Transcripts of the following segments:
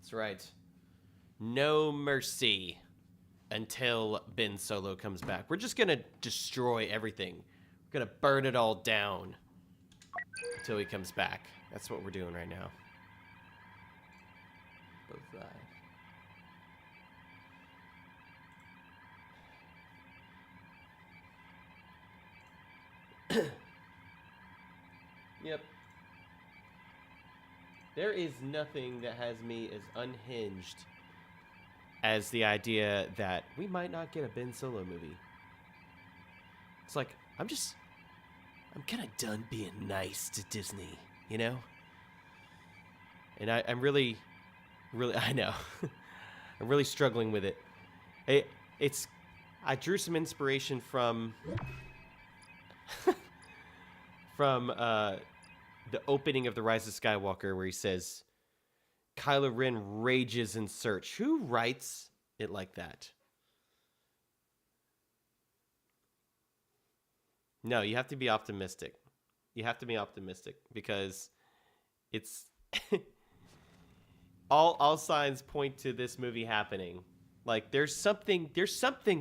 That's right. No mercy until Ben Solo comes back. We're just gonna destroy everything. We're gonna burn it all down until he comes back. That's what we're doing right now. Both sides. Yep. There is nothing that has me as unhinged as the idea that we might not get a Ben Solo movie. It's like, I'm kind of done being nice to Disney, you know? And I'm really, I know. I'm really struggling with it. I drew some inspiration from the opening of The Rise of Skywalker, where he says, Kylo Ren rages in search. Who writes it like that? No, you have to be optimistic. You have to be optimistic because it's all signs point to this movie happening. Like there's something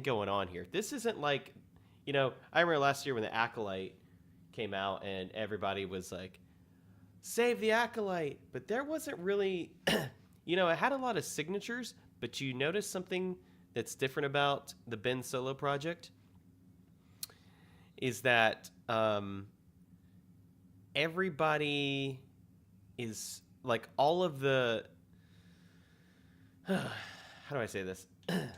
going on here. This isn't like, you know, I remember last year when the Acolyte came out and everybody was like, save the Acolyte, but there wasn't really, you know, it had a lot of signatures, but you notice something that's different about the Ben Solo project is that everybody is like all of the, how do I say this? Okay,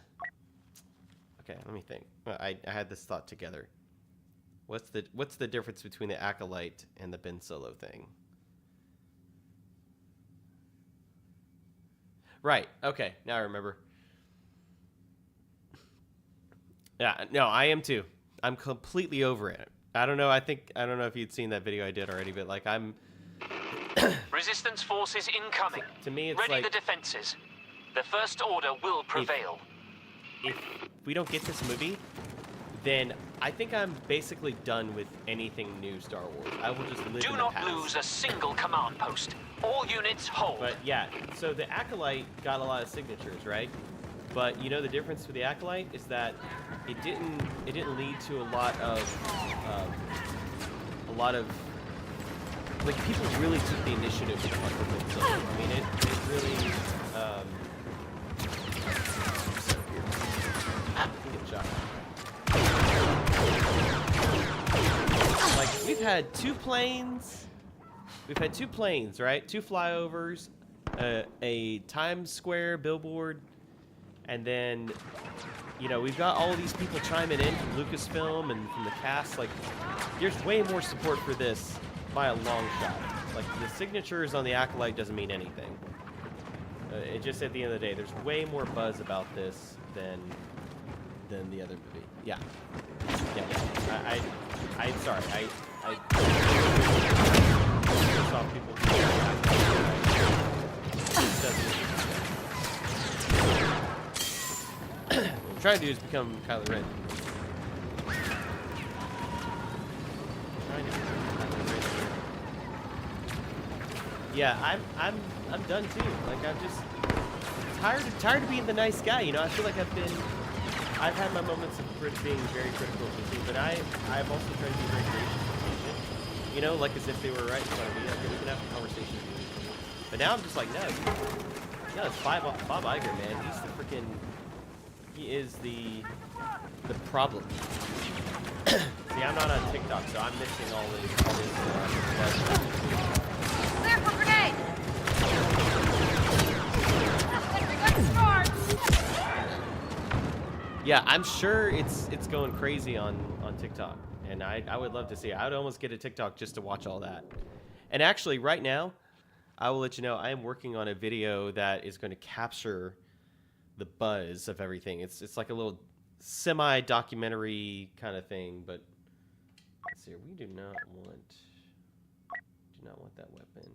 let me think. I had this thought together. What's the difference between the Acolyte and the Ben Solo thing? Right. Okay. Now I remember. Yeah. No, I am too. I'm completely over it. I don't know. I don't know if you'd seen that video I did already, but like I'm. Resistance forces incoming. To me, it's ready like the defenses. The First Order will prevail. If we don't get this movie, then I think I'm basically done with anything new Star Wars. I will just live in the past. Do not lose a single command post. All units hold. But yeah, so the Acolyte got a lot of signatures, right? But you know the difference with the Acolyte is that it didn't lead to a lot of like people really took the initiative to fuck with it. So I mean it really get shot. Like we've had two planes, right? 2 flyovers, a Times Square billboard, and then, you know, we've got all of these people chiming in from Lucasfilm and from the cast. Like, there's way more support for this by a long shot. Like, the signatures on the Acolyte doesn't mean anything. It just, at the end of the day, there's way more buzz about this than the other movie. Yeah. I'm sorry. I saw people. What I'm trying to do is become Kylo Ren. Yeah, I'm done too. Like I'm just tired of being the nice guy. You know, I feel like I've had my moments of being very critical of the team, but I've also tried to be very gracious and patient. You know, like as if they were right in front of me. Like we can have a conversation. But now I'm just like, no, it's Bob Iger, man. He's the freaking. He is the problem. See, I'm not on TikTok, so I'm missing all his Clear for grenade! Yeah, I'm sure it's going crazy on TikTok, and I would love to see it. I would almost get a TikTok just to watch all that. And actually, right now, I will let you know I am working on a video that is going to capture the buzz of everything. It's like a little semi-documentary kind of thing, but let's see. We do not want that weapon.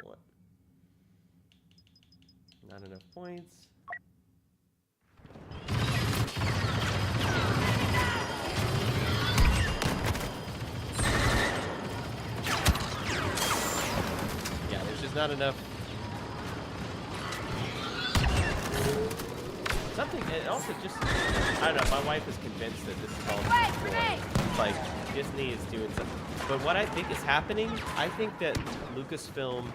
What? Not enough points. Yeah, there's just not enough something, and also just, I don't know, my wife is convinced that this is all just a ploy. Like, Disney is doing something. But what I think is happening, I think that Lucasfilm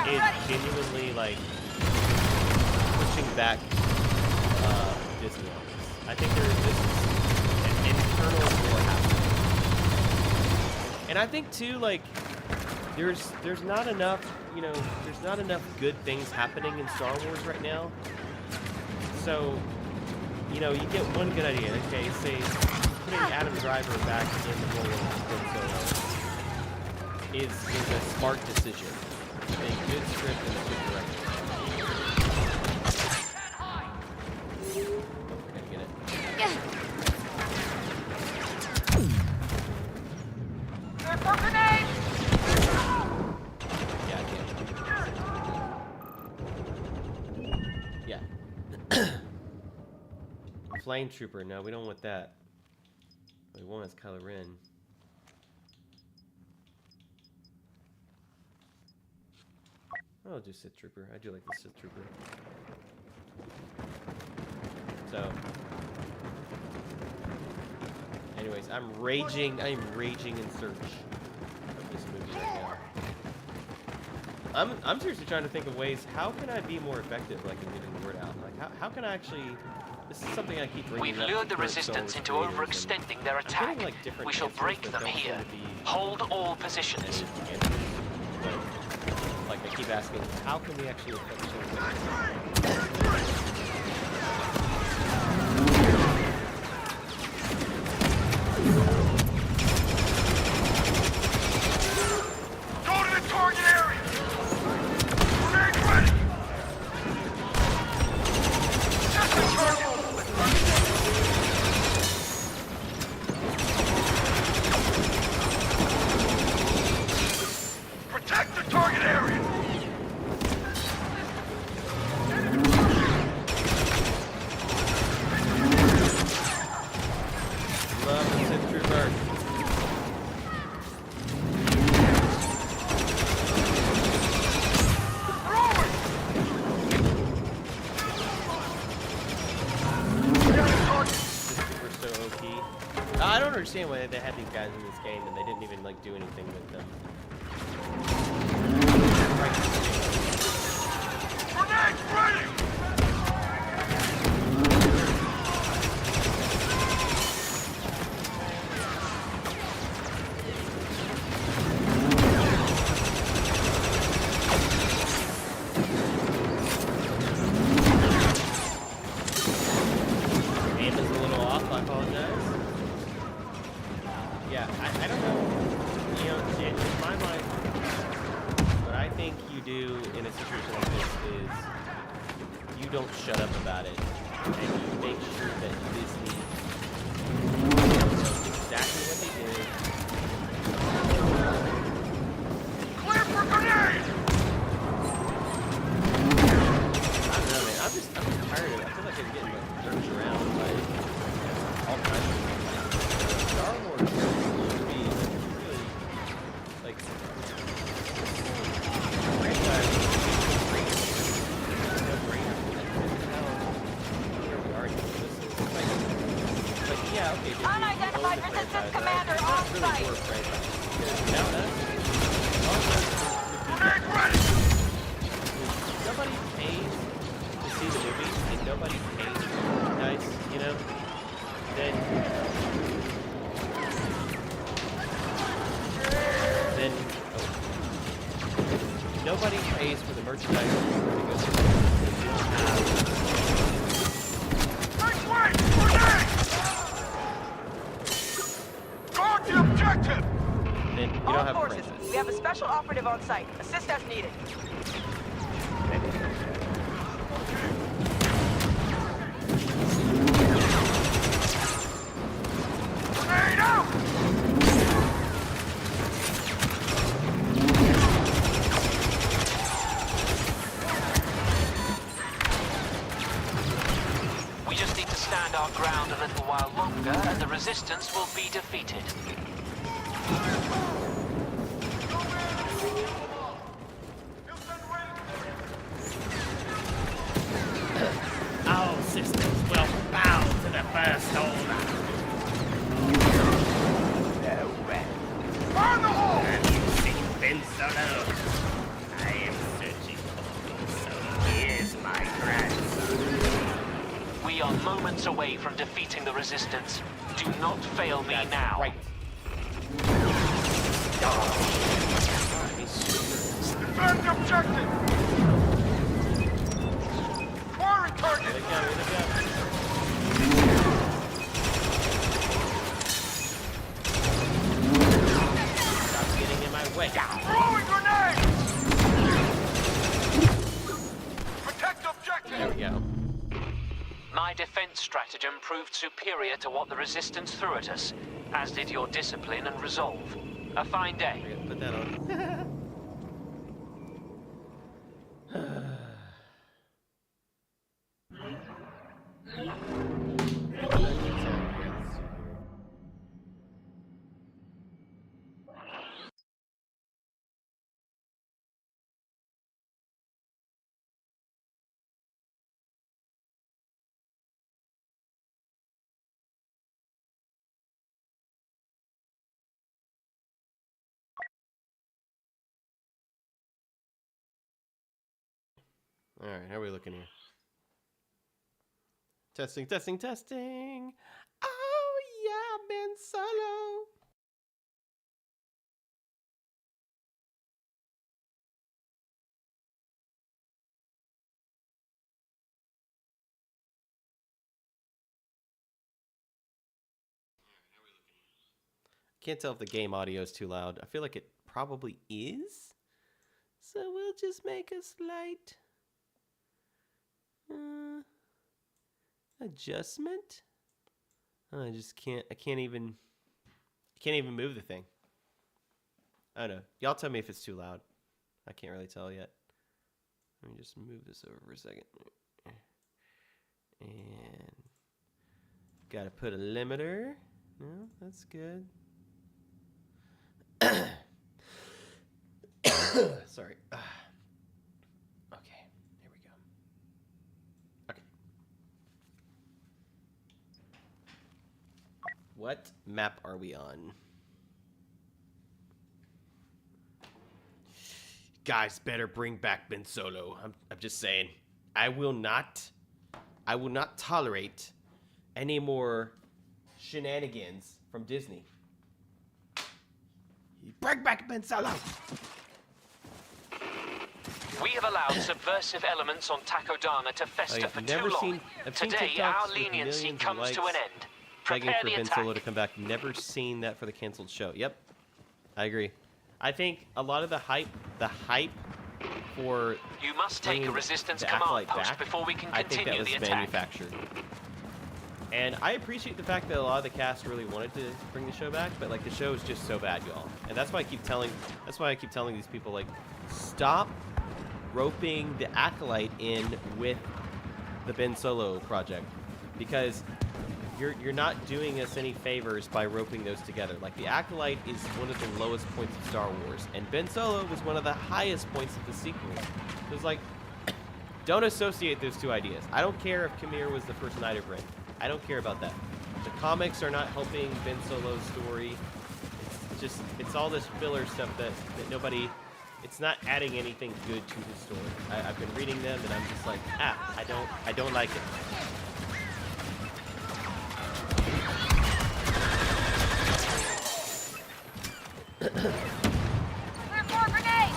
is genuinely, like, pushing back Disney on this. I think this is an internal war happening. And I think, too, like, there's not enough, you know, there's not enough good things happening in Star Wars right now. So, you know, you get one good idea. Okay, say putting Adam Driver back in the role of Ben Solo is a smart decision. A good script and a good direction. Oh, we're gonna get it. There's more grenades! Yeah. Flame Trooper. No, we don't want that. We want is Kylo Ren. I'll do Sith Trooper. I do like the Sith Trooper. So, anyways, I'm raging in search of this movie right now. I'm seriously trying to think of ways, how can I be more effective, like, in getting the word out? Like, how can I actually... This is something I keep bringing We've up. lured the resistance into overextending their attack. Getting, like, different We shall answers break that them don't here. seem to be Hold all positions. answers. But, like, I keep asking, how can we actually affect change? Go to the target area! Grenade ready! Just the target! Protect the target area! Love the Sith Trooper. So OP. I don't understand why they had these guys in this game and they didn't even like do anything with them. Grenades ready! Aim is a little off, I apologize. Yeah, I don't know. You know, in my mind, what I think you do in a situation like this is you don't shut up about it, and you make sure that Disney knows exactly what they did. Clear for grenade! I don't know, man. I'm just tired of it. I feel like I'm getting like jerked around by all kinds of things. Star Wars should be really like franchise. No brainer. Where we are here. This is like yeah, okay. Disney Unidentified owns the resistance franchise, but commander it's on not really site. your franchise. Without us, all of us Grenade ready! nobody pays to see the movie, and nobody pays for merchandise, you know, then nobody pays for the merchandise because if you don't have, Next way! Grenade! Guard the objective! then you All don't have a forces, franchise. we have a special operative on site. Assist as needed. Grenade out! We just need to stand our ground a little while longer, and the resistance will be defeated. Oh, resistance. Do not fail me That's now. right. Defend the objective! Firing target! Here they go, here they go. Stop getting in my way. Throwing grenade! Protect objective! There we go. My defense stratagem proved superior to what the resistance threw at us, as did your discipline and resolve. A fine day. I gotta put that on. All right, how are we looking here? Testing, testing, testing. Oh yeah, Ben Solo. Can't tell if the game audio is too loud. I feel like it probably is. So we'll just make a slight adjustment. Oh, I just can't. I can't even move the thing. I don't know. Y'all tell me if it's too loud. I can't really tell yet. Let me just move this over for a second. And gotta put a limiter. No, that's good. Sorry. Okay, here we go. Okay. What map are we on? Guys, better bring back Ben Solo. I'm just saying. I will not tolerate any more shenanigans from Disney. Bring back Ben Solo. We have allowed subversive elements on Takodana to fester for too long. I've seen Today, TikToks our with leniency millions of comes to likes an end. begging Prepare for the Ben attack. Solo to come back. Never seen that for the canceled show. Yep, I agree. I think a lot of the hype for You must take a bringing resistance the command Acolyte post back, before we can I think that continue was the attack. manufactured. And I appreciate the fact that a lot of the cast really wanted to bring the show back, but like the show is just so bad, y'all. And that's why I keep telling these people, like, stop roping the Acolyte in with the Ben Solo project, because you're not doing us any favors by roping those together. Like, the Acolyte is one of the lowest points of Star Wars, and Ben Solo was one of the highest points of the sequels. So it's like, don't associate those two ideas. I don't care if Khmer was the first Knight of Ren. I don't care about that. The comics are not helping Ben Solo's story. It's all this filler stuff that nobody, it's not adding anything good to his story. I've been reading them and I'm just like, I don't like it. Clear for grenade!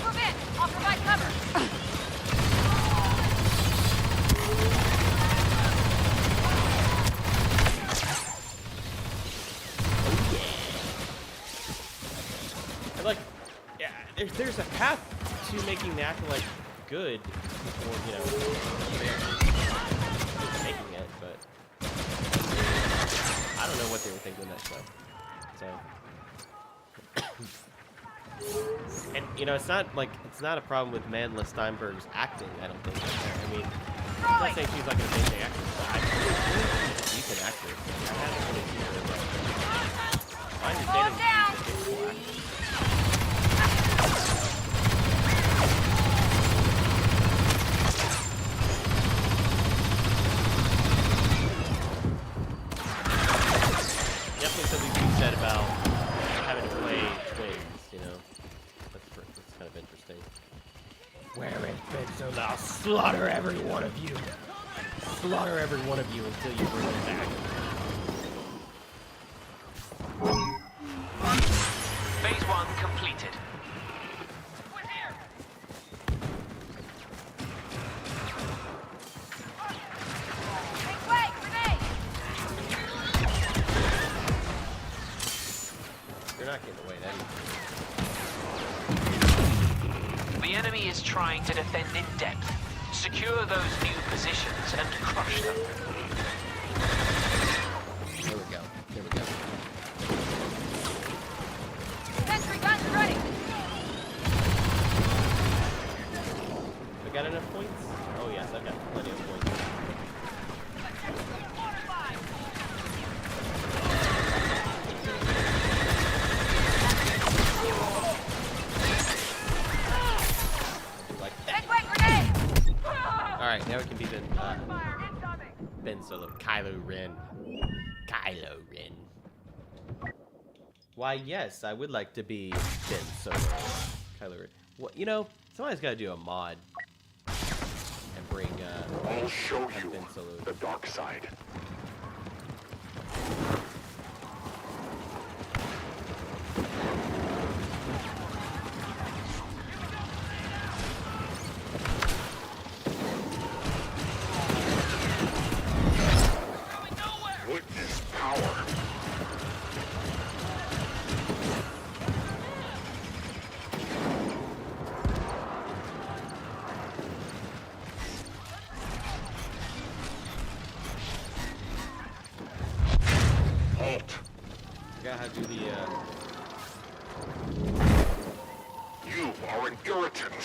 Move in! I'll provide cover! And like, yeah, there's a path to making the Acolyte good before, you know, making it, but I don't know what they were thinking that show. So, and you know, it's not a problem with Manla Steinberg's acting. I don't think. I mean, I'm not saying she's like an amazing actress, but I think she's a decent actress. I haven't really seen her. My understanding is she's a good actress. Definitely something to be said about having to play twins, you know. slaughter every one of you. Slaughter every one of you until you bring it back. Phase 1 completed. We're here. Make way! Grenade! You're not getting away then. The enemy is trying to defend in depth. Secure those new positions and crush them. There we go. There we go. Sentry guns ready! I got enough points? Oh yes, I've got plenty of points. Make way! Grenade! Alright, now we can be Ben Solo. Kylo Ren. Kylo Ren. Why, yes, I would like to be Ben Solo. Kylo Ren. Well, you know, somebody's got to do a mod. And bring, I'll show you Ben Solo. the dark side. Witness power. Halt. Forgot how to do the, You are an irritant.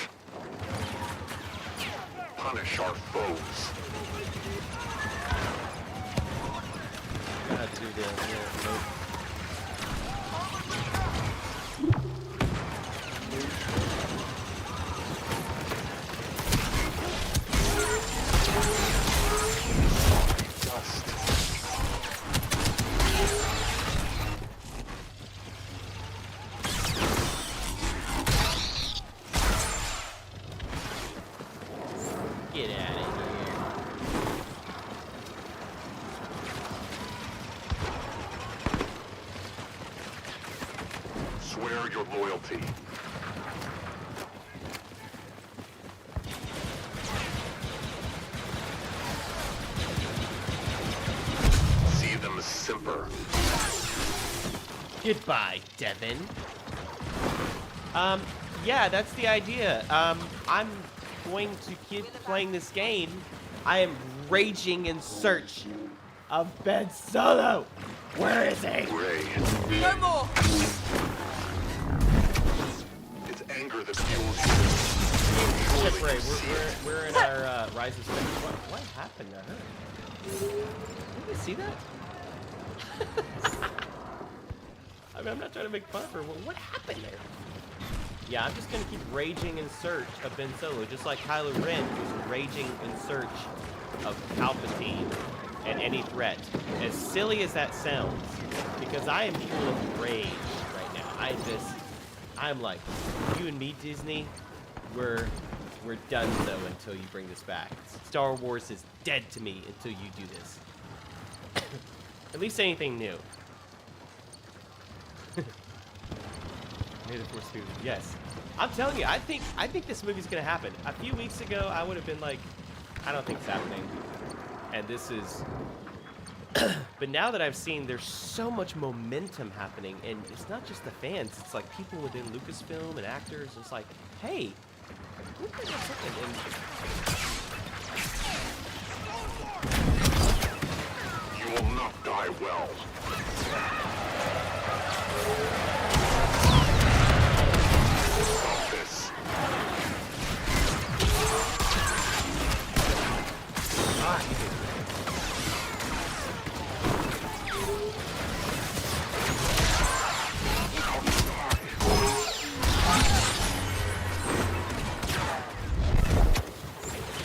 Punish our foes. forgot how to do the, note. Dust. Get out of here. Swear your loyalty. See them simper. Goodbye, Devin. Yeah, that's the idea. I'm going to keep playing this game. I am raging in search of Ben Solo. Where is he? Ray. No more! It's anger that fuels you. Ship Surely Ray, you see it. we're in our Rise of Skywalker. What happened to her? Did you see that? I mean, I'm not trying to make fun of her. What happened there? Yeah, I'm just gonna keep raging in search of Ben Solo, just like Kylo Ren was raging in search of Palpatine and any threat. As silly as that sounds, because I am full of rage right now. I'm like, you and me, Disney, we're done so until you bring this back. Star Wars is dead to me until you do this. At least anything new. May the Force be with you. Yes. I'm telling you, I think this movie's gonna happen. A few weeks ago, I would have been like, I don't think it's happening. And this is... But now that I've seen, there's so much momentum happening, and it's not just the fans, it's like people within Lucasfilm and actors. It's like, hey, look at what's happening. You will not die well. Stop this.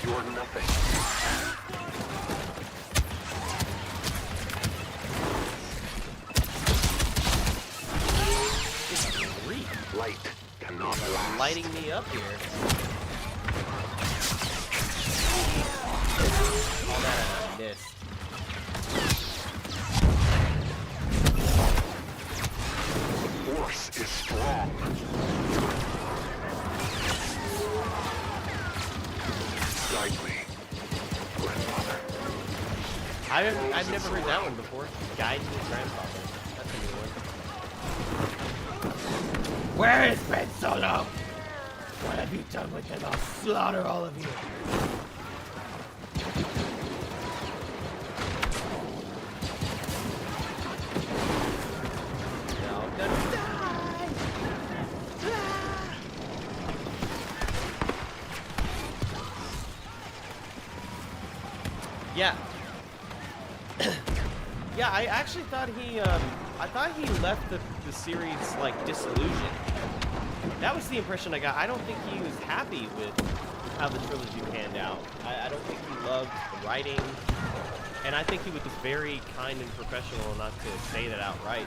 You're nothing. Light cannot last. Lighting me up here. pissed. The force is strong. Guide me, grandfather. I've never heard that one before. Guide your grandfather. That's a new one. Where is Ben Solo? What have you done with him? I'll slaughter all of you. They're all gonna die. Yeah. Yeah, I actually thought he left the series like disillusioned. That was the impression I got. I don't think he was happy with how the trilogy panned out. I don't think he loved the writing, and I think he was very kind and professional, not to say that outright,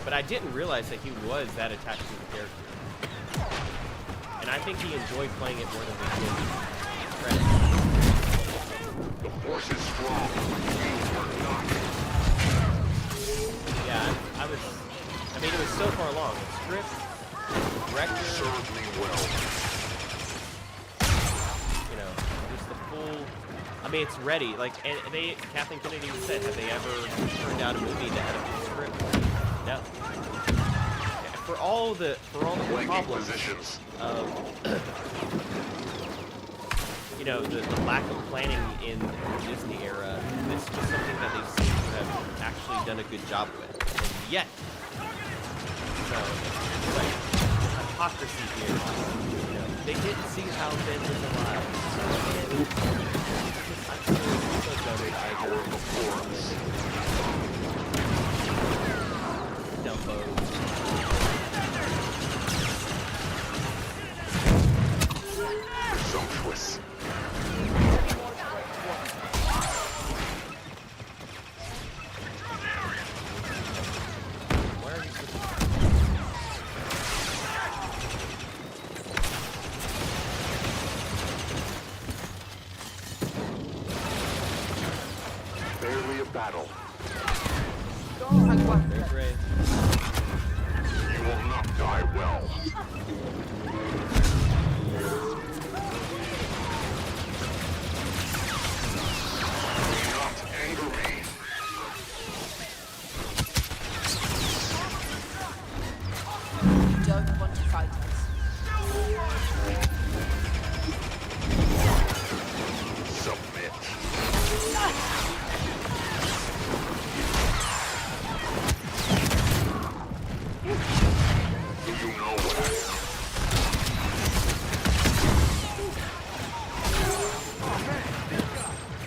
but I didn't realize that he was that attached to the character. And I think he enjoyed playing it more than we did credit. The force is strong. You are not. Yeah, I mean, it was so far along. The script, the director, Serve me well. you know, just the full. I mean, it's ready. Like, and Kathleen Kennedy said, have they ever turned out a movie that had a full script? No. For all the Flanking problems positions. of, you know, the lack of planning in the Disney era, this was something that they seem to have actually done a good job with. And yet, so it's like hypocrisy here. You know, they didn't see how Ben was alive. I'm so gutted. Power before us. Dumbo. Presumptuous. Why are you so Barely a battle. There's Ray. You will not die well. Do not anger me. You don't want to fight us. Submit. Do you know what I am?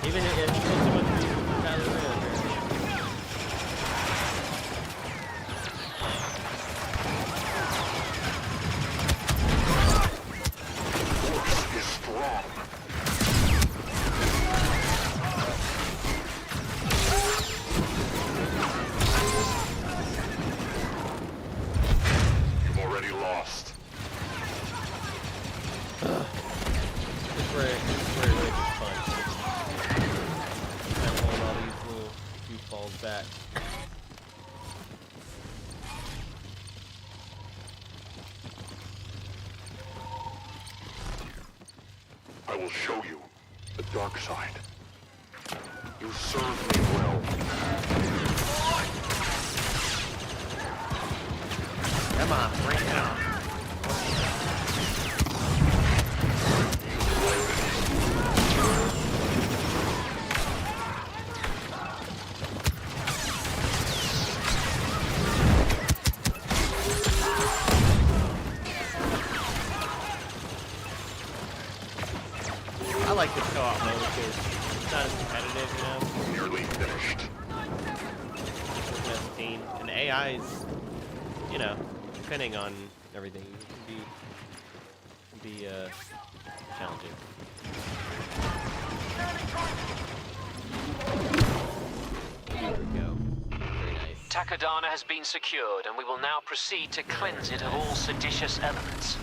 Even if it's too much reason for Kylo Ren, apparently. Force is strong. You've already lost. This is where it really gets fun. Kind of hold all these little goofballs back. I will show you the dark side. You serve me well. Come on, bring it on. I like this co-op mode because it's not as competitive, you know. Nearly finished. Working as a team, and the AI's, you know, depending on everything, can be challenging. There we go. Very nice. Takodana has been secured, and we will now proceed to cleanse it of all seditious elements.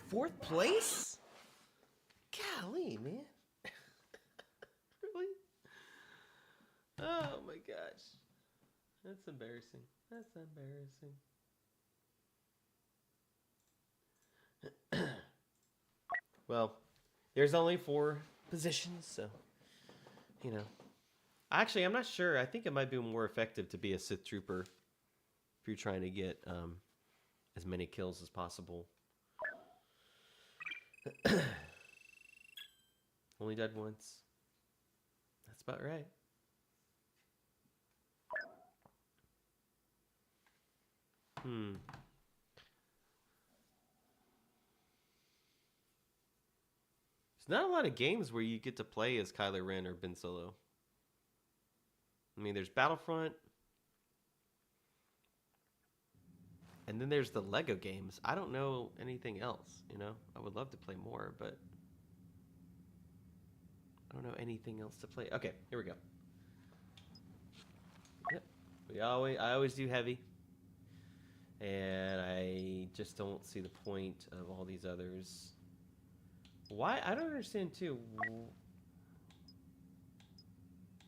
4th place? Golly, man. Really? Oh my gosh. That's embarrassing. That's embarrassing. Well, there's only 4 positions, so, you know. Actually, I'm not sure. I think it might be more effective to be a Sith Trooper if you're trying to get as many kills as possible. Only died once. That's about right. There's not a lot of games where you get to play as Kylo Ren or Ben Solo. I mean, there's Battlefront. And then there's the Lego games. I don't know anything else, you know? I would love to play more, but I don't know anything else to play. Okay, here we go. Yep. I always do heavy. And I just don't see the point of all these others. Why? I don't understand too.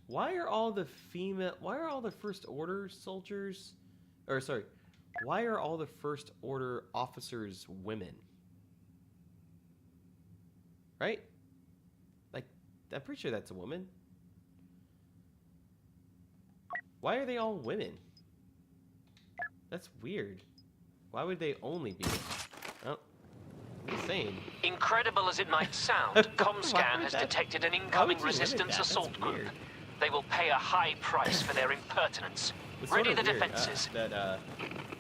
Why are all the First Order soldiers, or sorry, why are all the First Order officers women? Right? Like, I'm pretty sure that's a woman. Why are they all women? That's weird. Why would they only be? Oh, insane. Incredible as it might sound, Comscan has detected an incoming resistance assault group. They will pay a high price for their impertinence. It's Ready sort the of weird, defenses.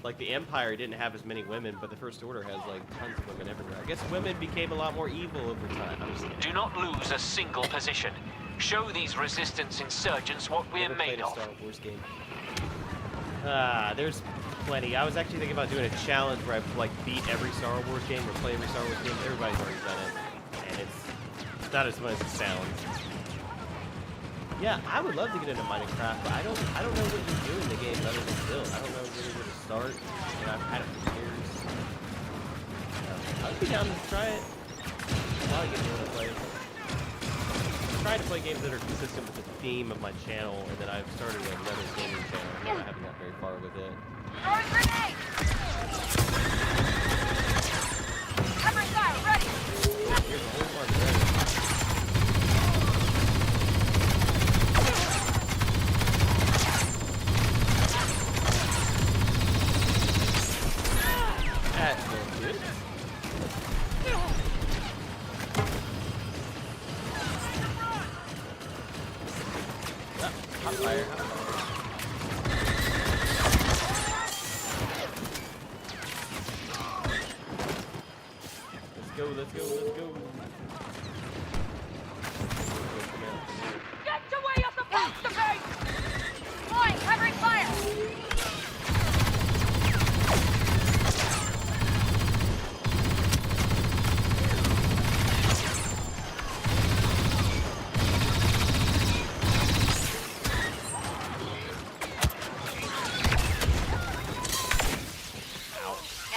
Like the Empire didn't have as many women, but the First Order has like tons of women everywhere. I guess women became a lot more evil over time. I'm just kidding. Do not lose a single position. Show these resistance insurgents what we're Never made played a of. Star Wars game. There's plenty. I was actually thinking about doing a challenge where I like beat every Star Wars game or play every Star Wars game. Everybody's already done it, and it's not as fun as it sounds. Yeah, I would love to get into Minecraft, but I don't know what to do in the game other than build. I don't know really where to start. And I've had it for years. I'd be down to try it. While I get to play. I'm trying to play games that are consistent with the theme of my channel, and then I've started another gaming channel, and I haven't got very far with it. Throwing grenade! Cover fire, ready! Here's the whole part ready. That's no good. Hot fire, hot fire. Let's go. Get away of the monster base! Flying, covering fire!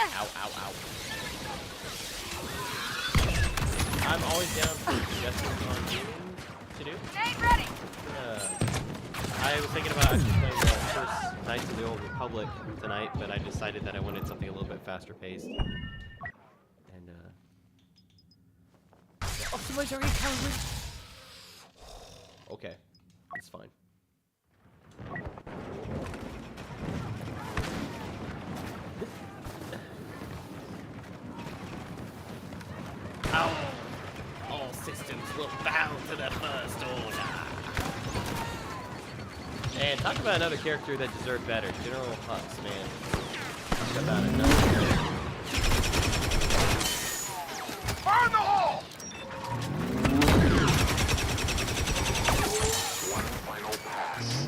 Ow. I'm always down for suggestions on gaming to do. Grenade ready! I was thinking about actually playing the first Knights of the Old Republic tonight, but I decided that I wanted something a little bit faster paced. And, oh, somebody's already counting. Okay, it's fine. Ow! All systems will bow to the First Order. And talk about another character that deserved better. General Hux, man. Talk about another character. Burn the hole! One final pass.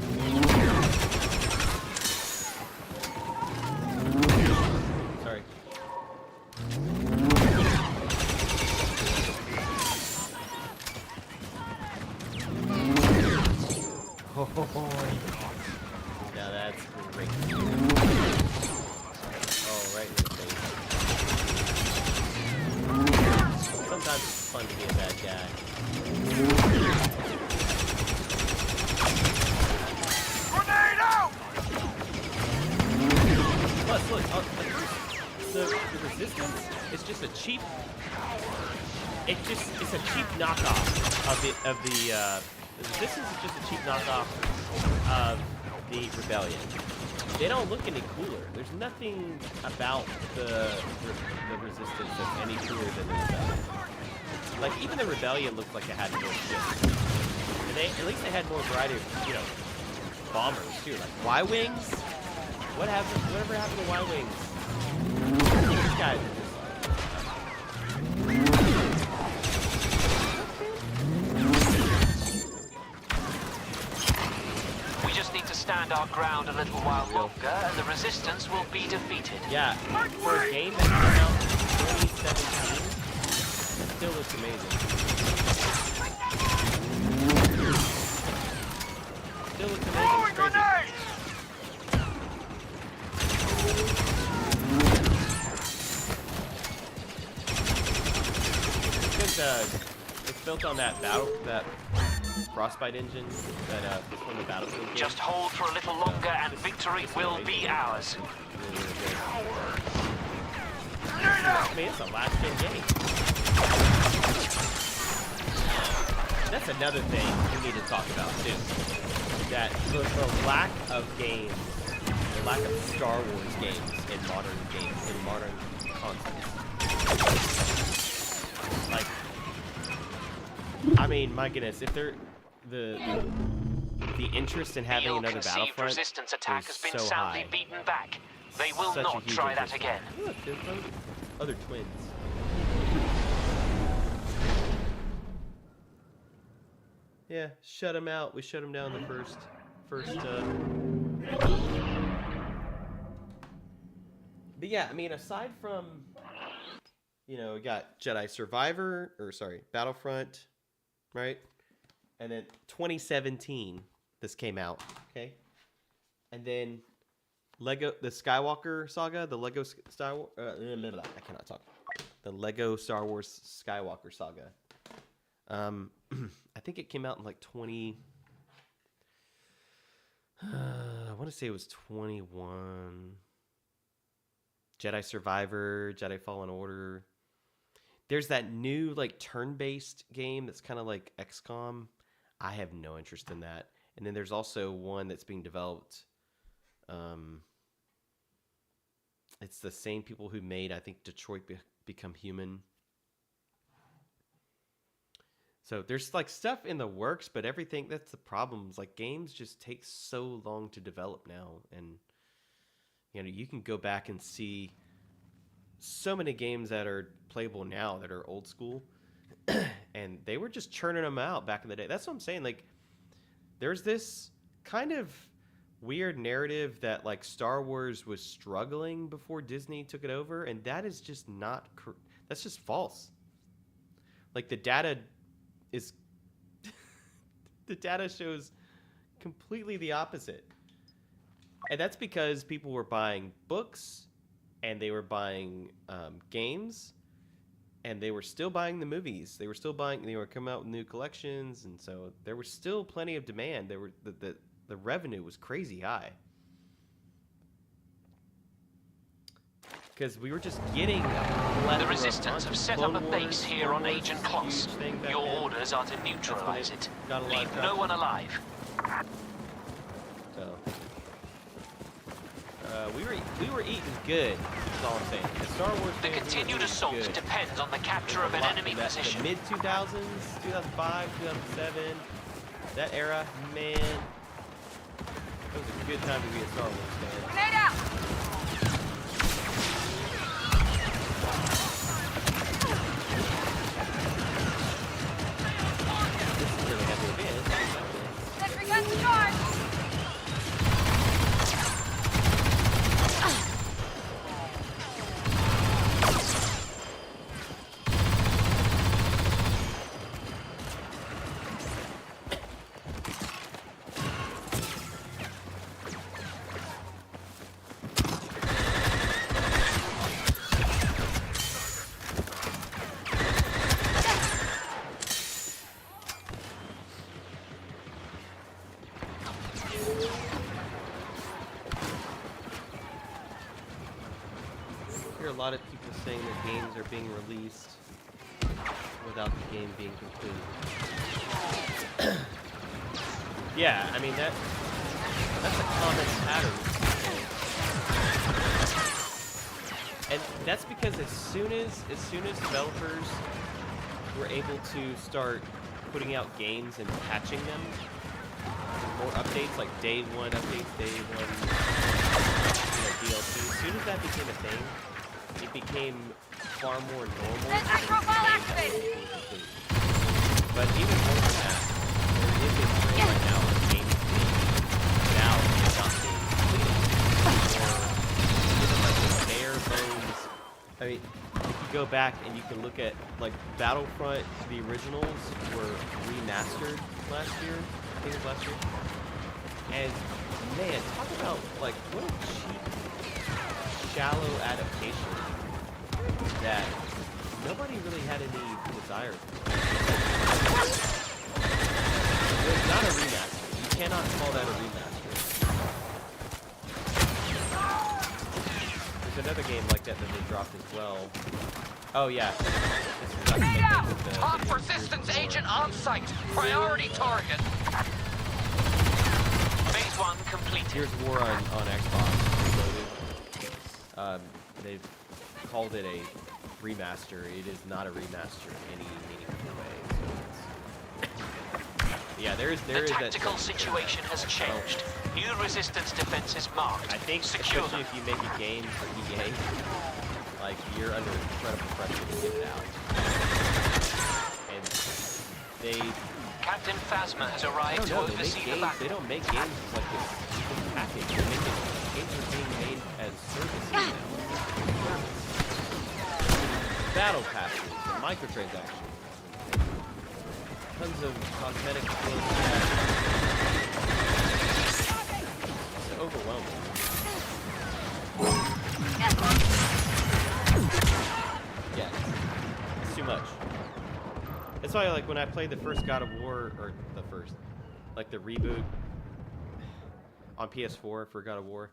Sorry. Oh, now that's great. Oh, right in the face. sometimes it's fun to be a bad guy. Grenade out! Plus, look, the resistance is just a cheap. It's a cheap knockoff of the resistance is just a cheap knockoff of the rebellion. They don't look any cooler. There's nothing about the resistance that's any cooler than the rebellion. Like even the rebellion looked like it had more ships. And at least they had more variety of, bombers too. Like Y-wings. Whatever happened to Y-wings? These guys are just We just need to stand our ground a little while longer, and the resistance will be defeated. Yeah, for a game that came out in 2017, it still looks amazing. Still looks amazing. It's crazy. Because it's built on that Frostbite engine that was from the Battlefield game. Just hold for a little longer, and victory will be ours. I mean, it's a last-gen game. That's another thing we need to talk about too. That the lack of games, the lack of Star Wars games in modern consoles. Like, I mean, my goodness, if they're the interest in having another Battlefront resistance attack has been so soundly high. beaten back. They will Such a not huge try that interest. again. Look, there's other twins. Yeah, shut them out. We shut them down the first. But yeah, I mean, aside from, we got Jedi Survivor, Battlefront, right? And then 2017, this came out, okay? And then the Skywalker saga, the Lego Star Wars, I cannot talk. The Lego Star Wars Skywalker saga. I think it came out in like I want to say it was 21. Jedi Survivor, Jedi Fallen Order. There's that new like turn-based game that's kind of like XCOM. I have no interest in that. And then there's also one that's being developed. It's the same people who made, I think, Detroit Become Human. So there's like stuff in the works, but everything, that's the problem. Like games just take so long to develop now. And, you can go back and see so many games that are playable now that are old school. And they were just churning them out back in the day. That's what I'm saying. Like, there's this kind of weird narrative that like Star Wars was struggling before Disney took it over, and that is just not that's just false. Like the data shows completely the opposite. And that's because people were buying books and they were buying games, and they were still buying the movies. They were coming out with new collections, and so there was still plenty of demand. The revenue was crazy high. Because we were just getting The Resistance have set up a base here on Agent Kloss. Your orders are to neutralize it. Leave no one alive. So we were eating good. That's all I'm saying. The Star Wars. The continued assault depends on the capture of an enemy position. The mid 2000s, 2005, 2007, that era, man. It was a good time to be a Star Wars fan. Grenade out! This is really heavy advance. Sentry guns charged! lot of people saying that games are being released without the game being complete. Yeah, I mean that's a common pattern. And that's because as soon as developers were able to start putting out games and patching them, more updates like day one updates, day one DLC. As soon as that became a thing, it became far more normal. Sensor profile activated. But even more than that, there is a trend right now where games being now not being completed. Or even like the bare bones. I mean, if you go back and you can look at like Battlefront, the originals were remastered last year. I think it was last year. And man, talk about like what a cheap, shallow adaptation that nobody really had any desire for. It was not a remaster. You cannot call that a remaster. There's another game like that they dropped as well. Oh yeah. This is like the same thing with the Hot resistance agent on site. Priority target. Phase 1 completed. Here's War on Xbox Reloaded. They've called it a remaster. It is not a remaster in any meaningful way. So yeah, there is The that tactical situation has changed. New resistance defenses marked. I think secure especially if you make a game for EA, like you're under incredible pressure to get it out. And they Captain Phasma has I arrived don't to know, they oversee make the games, battle. they don't make games like this package. They're making games are being made as services now. Battle passes and microtransactions. Tons of cosmetic skills. It's overwhelming. Yeah, it's too much. That's why, like, when I played the first God of War, or the first, like the reboot on PS4 for God of War,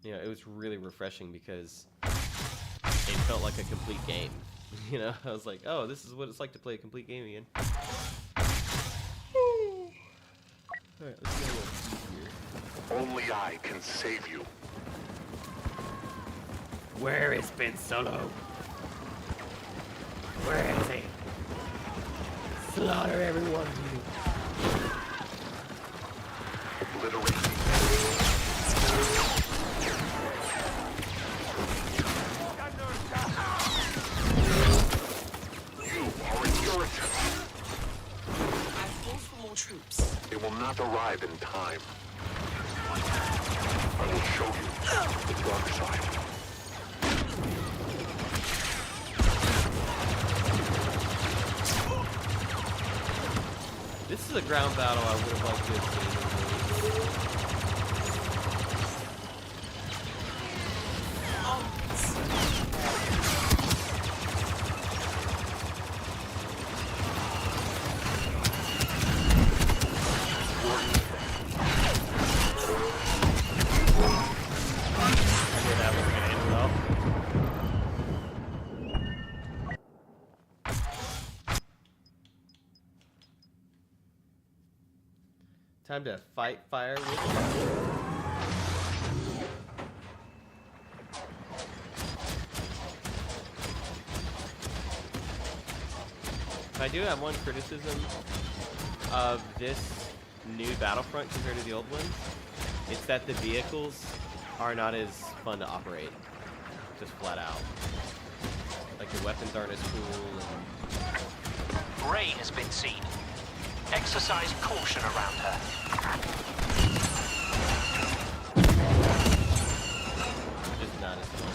you know, it was really refreshing because it felt like a complete game. You know, I was like, oh, this is what it's like to play a complete game again. Alright, let's go here. Only I can save you. Where is Ben Solo? Where is he? Slaughter every one of you. Obliterate. You are an irritant. I've called for more troops. They will not arrive in time. I will show you the dark side. This is a ground battle I would have liked to have seen. I knew that wasn't gonna end well. Time to fight fire with I do have one criticism of this new Battlefront compared to the old ones. It's that the vehicles are not as fun to operate. Just flat out. Like the weapons aren't as cool. And Rey has been seen. Exercise caution around her. just not as fun.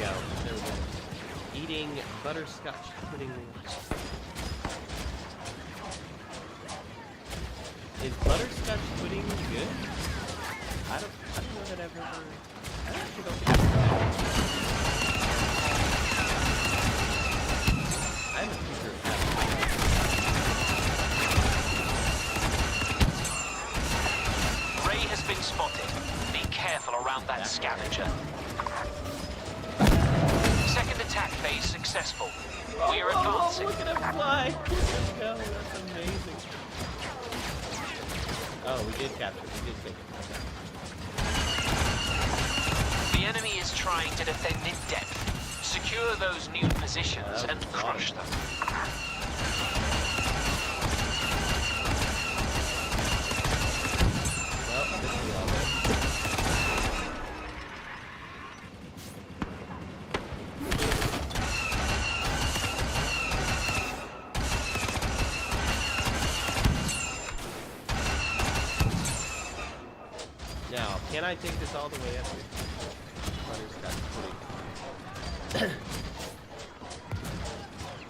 go. There we go. Eating butterscotch pudding. Is butterscotch pudding good? I don't know that I've ever. I actually don't think I've tried it. I'm a teacher of that. Ray has been spotted. Be careful around that scavenger. Second attack phase successful. We are advancing. Oh, look at him fly! Let's go. That's amazing. Oh, we did capture it. We did take it. Okay. The enemy is trying to defend in depth. Secure those new positions and crush them. Well, this is all good. Now, can I take this all the way up here? Butterscotch pudding.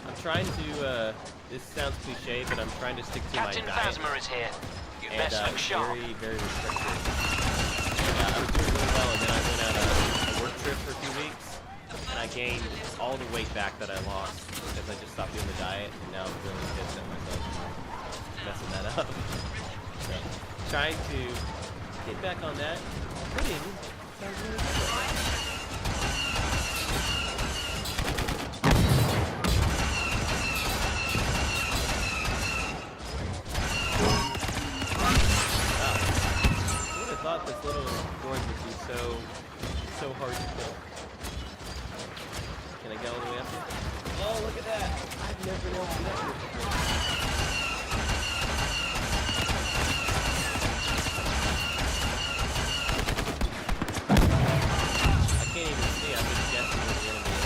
I'm trying to, this sounds cliche, but I'm trying to stick to Captain my diet. Phasma is here. You And, best look sharp. very, very restricted. I was doing really well, and then I went on a work trip for a few weeks, and I gained all the weight back that I lost because I just stopped doing the diet, and now I'm really pissed at myself for messing that up. So, trying to get back on that. Pudding sounds really good. I thought this little droid would be so hard to kill. Can I get all the way up here? Oh, look at that! I've never been able to do that here before. I can't even see. I'm just guessing where the enemy is.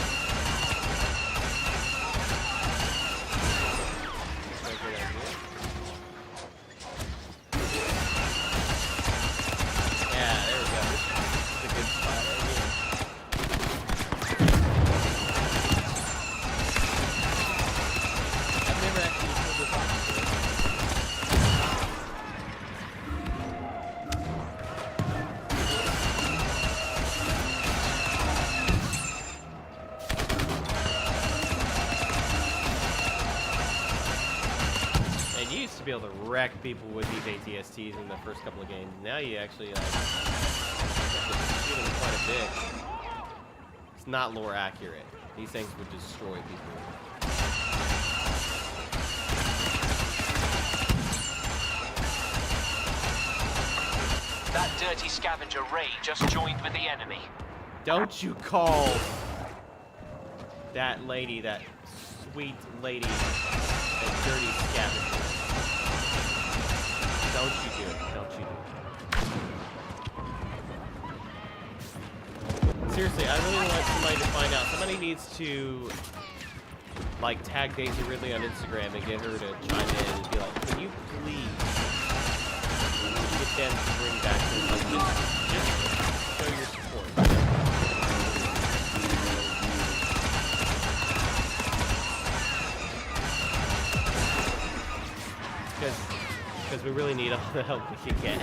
Right here, right here. Yeah, there we go. This is a good spot right here. I've never actually pulled this off before. And you used to be able to wreck people with these ATSTs in the first couple of games. Now you actually have to shoot them quite a bit. It's not lore accurate. These things would destroy people. That dirty scavenger Ray just joined with the enemy. Don't you call that lady, that sweet lady, a dirty scavenger. Don't you do it. Don't you do it. Seriously, I really want somebody to find out. Somebody needs to, like, tag Daisy Ridley on Instagram and get her to chime in and be like, can you please get them to bring back this? Like, just show your support. Because we really need all the help we can get.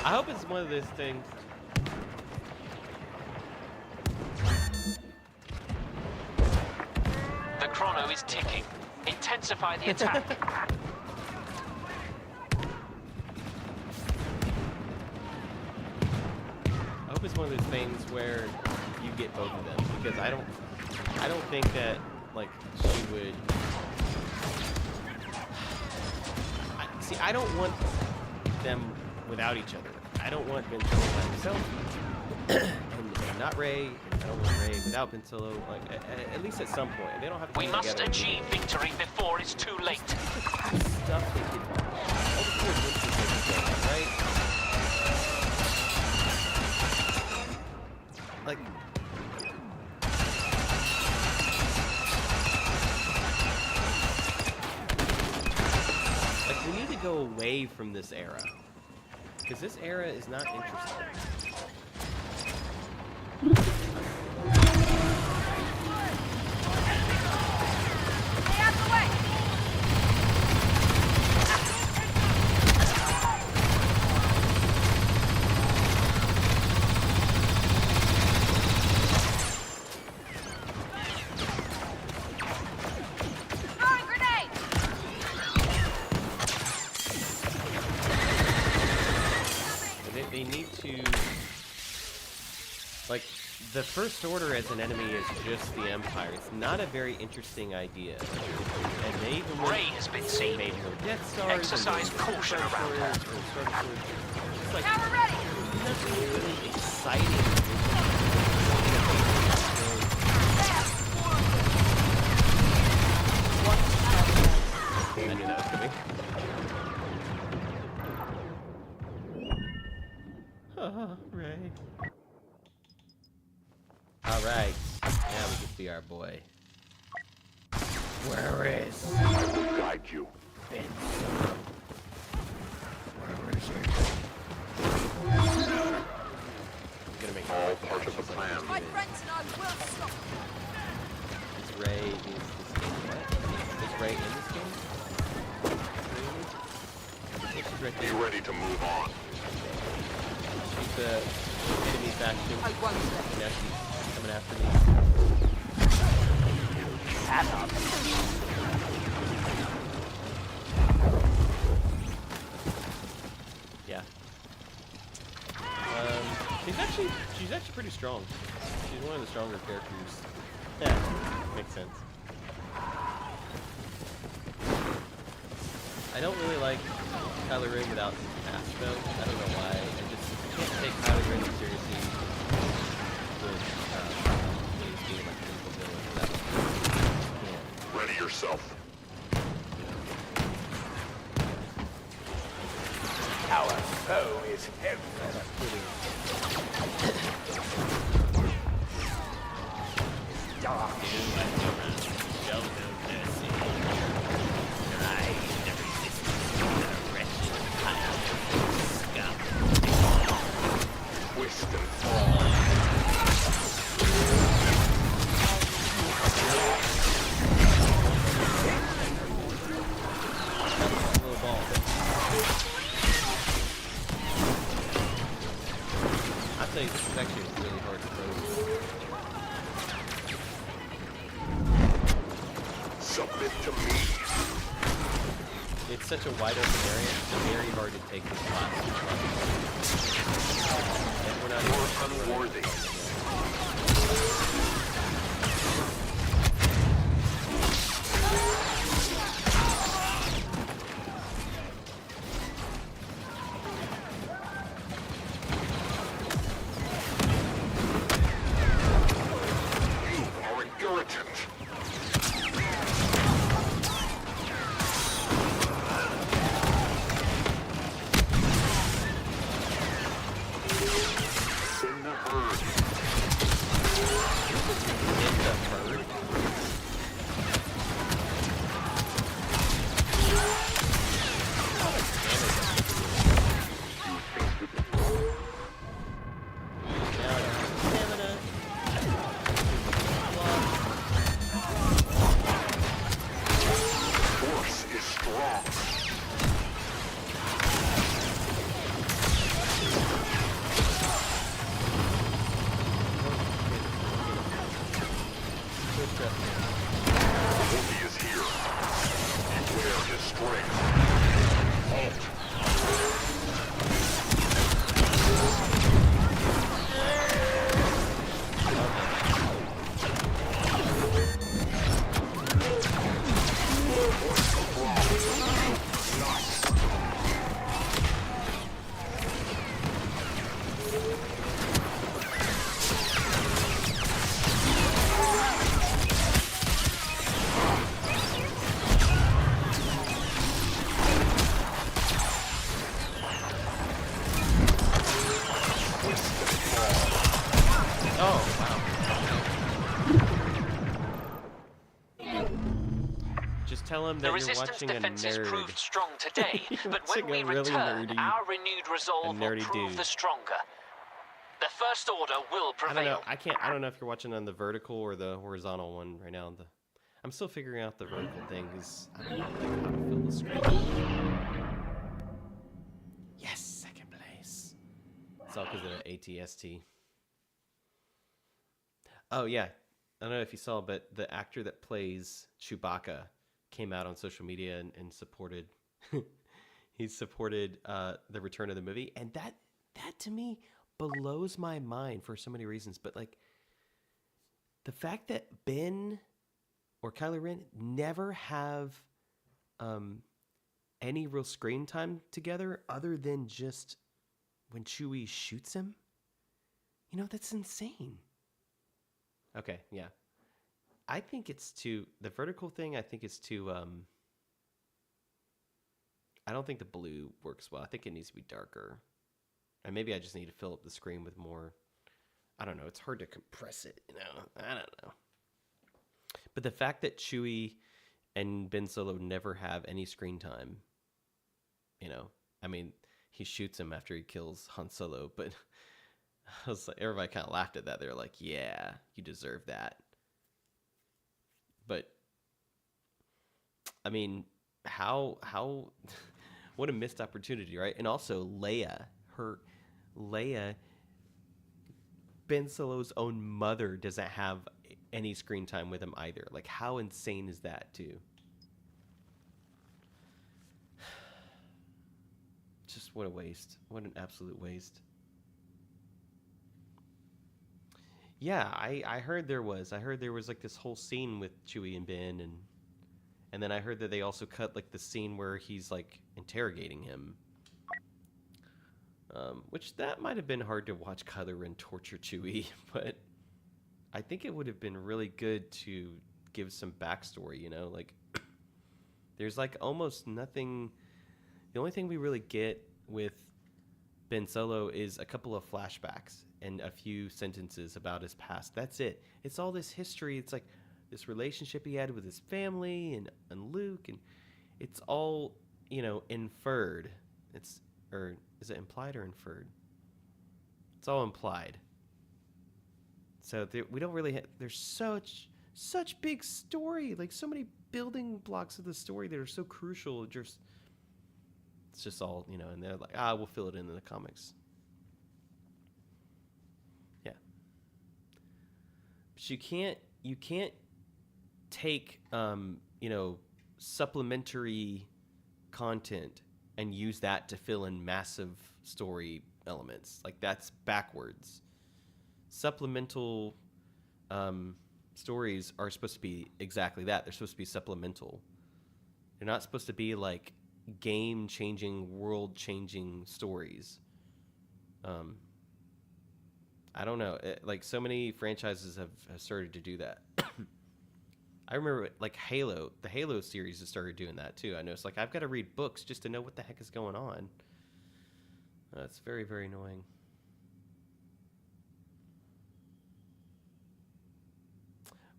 I hope it's one of those things. The chrono is ticking. Intensify the attack. I hope it's one of those things where you get both of them, because I don't think that, like, she would. I don't want them without each other. I don't want Ben Solo by himself, and not Rey. I don't want Rey without Ben Solo. Like, at least at some point, they don't have to. We be must together. achieve victory before it's too late. Stuff they could. All the cool adventures they could go on, right? Like. We need to go away from this era. Because this era is not interesting. Stay out the way! Throwing grenade! They need to, like, the First Order as an enemy is just the Empire. It's not a very interesting idea. And they even Rey has been seen. made more Death Stars. Exercise caution around her. It's like Now we're ready! nothing really exciting. I knew that was coming. Right. All right. Now we can see our boy. Where is I will guide you. Vince? Where is he? I'm gonna make All part of the plan. My friends and I will stop. Is Rey in this game? What? Is Rey in this game? Really? I think she's right Be there. ready to move on. She's the enemy faction. I won't let Now she's coming after me. Yeah. She's actually pretty strong. She's one of the stronger characters. Yeah, makes sense. I don't really like Kylo Ren without his mask though. I don't know why. I can't take Kylo Ren seriously with when he's being like a physical villain. Yeah. Ready yourself. Our foe is heavy. Twist and fall. Little ball. I'll tell you, this is actually really hard to throw. Submit to me. It's such a wide open area, it's very hard to take this class. And we're not You're unworthy. You are an irritant. In the herd. tell him The that you're resistance watching a defenses nerd. proved strong today, but when Watching we a really return, nerdy- our renewed resolve will nerdy prove dude. the stronger. The First Order will I don't know. prevail. I don't know if you're watching on the vertical or the horizontal one right now. I'm still figuring out the vertical thing because I don't know like, how to fill the screen. Yes, second place. It's all because of the ATST. Oh yeah, I don't know if you saw, but the actor that plays Chewbacca came out on social media and supported. He supported the return of the movie, and that to me blows my mind for so many reasons. But like the fact that Ben or Kylo Ren never have any real screen time together other than just when Chewie shoots him. You know, that's insane. Okay, yeah. I think it's too... The vertical thing, I think is too... I don't think the blue works well. I think it needs to be darker. And maybe I just need to fill up the screen with more... I don't know. It's hard to compress it, you know? I don't know. But the fact that Chewie and Ben Solo never have any screen time, you know? I mean, he shoots him after he kills Han Solo, but... I was like, everybody kind of laughed at that. They're like, yeah, you deserve that. But, I mean, how, what a missed opportunity, right? And also Leia, Ben Solo's own mother doesn't have any screen time with him either. Like, how insane is that, too? Just what a waste. What an absolute waste. Yeah, I heard there was like this whole scene with Chewie and Ben, and then I heard that they also cut like the scene where he's like interrogating him, which that might have been hard to watch Kylo Ren torture Chewie, but I think it would have been really good to give some backstory. You know, like there's like almost nothing. The only thing we really get with Ben Solo is a couple of flashbacks and a few sentences about his past. That's it. It's all this history. It's like this relationship he had with his family and Luke, and it's all, you know, inferred. Or is it implied or inferred? It's all implied. So we don't really there's such big story, like so many building blocks of the story that are so crucial. It's just all, you know, and they're like, we'll fill it in the comics. Yeah. But you can't take, you know, supplementary content and use that to fill in massive story elements. Like, that's backwards. Supplemental stories are supposed to be exactly that. They're supposed to be supplemental. They're not supposed to be like game-changing, world-changing stories. I don't know. Like, so many franchises have started to do that. I remember, like, Halo. The Halo series has started doing that, too. I know it's like, I've got to read books just to know what the heck is going on. It's very, very annoying.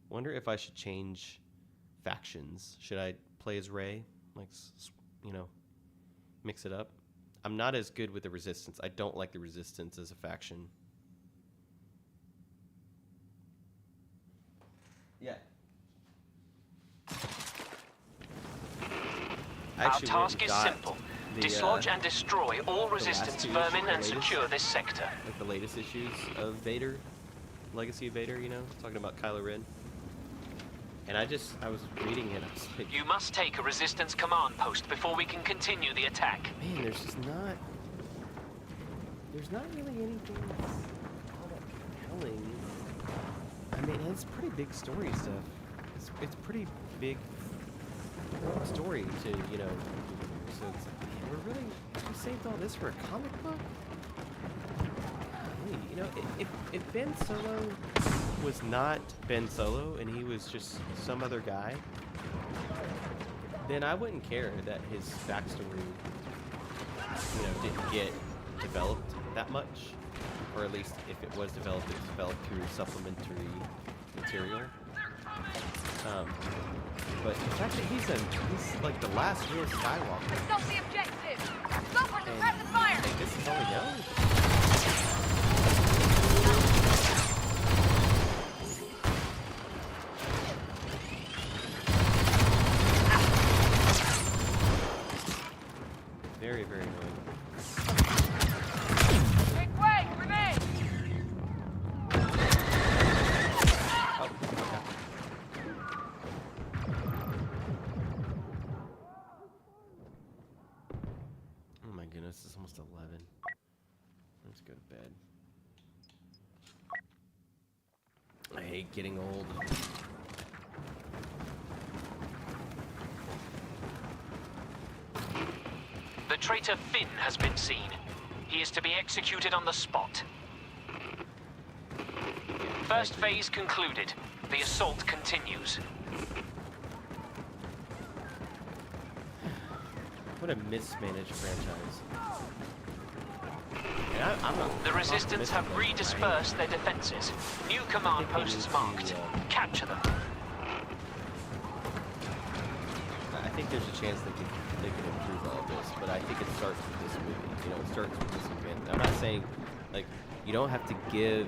Wonder if I should change factions. Should I play as Rey? Like, you know, mix it up. I'm not as good with the Resistance. I don't like the Resistance as a faction. Yeah. Our task is simple. Dislodge and destroy all Resistance vermin and secure this sector. Like the latest issues of Vader, Legacy of Vader, you know, talking about Kylo Ren. And I was reading it, I was like... You must take a Resistance command post before we can continue the attack. Man, there's not really anything that's all that compelling. I mean, it's pretty big story stuff. It's pretty big story to, you know... So it's like, man, we saved all this for a comic book? Hey, you know, if Ben Solo was not Ben Solo and he was just some other guy, then I wouldn't care that his backstory, you know, didn't get developed that much. Or at least if it was developed, it was developed through supplementary material. But the fact that he's like the last real Skywalker. Stop the objective. Go for And suppressive fire. I think this is all we know. Very, very annoying. Make way. Remain. Oh, okay. Oh my goodness, it's almost 11. Let's go to bed. I hate getting old. The traitor Finn has been seen. He is to be executed on the spot. First phase concluded. The assault continues. What a mismanaged franchise. And I'm not, The Resistance have redispersed their defenses. New command posts marked. Capture them. I think there's a chance they could improve all of this, but I think it starts with this movie. You know, it starts with this event. I'm not saying, like, you don't have to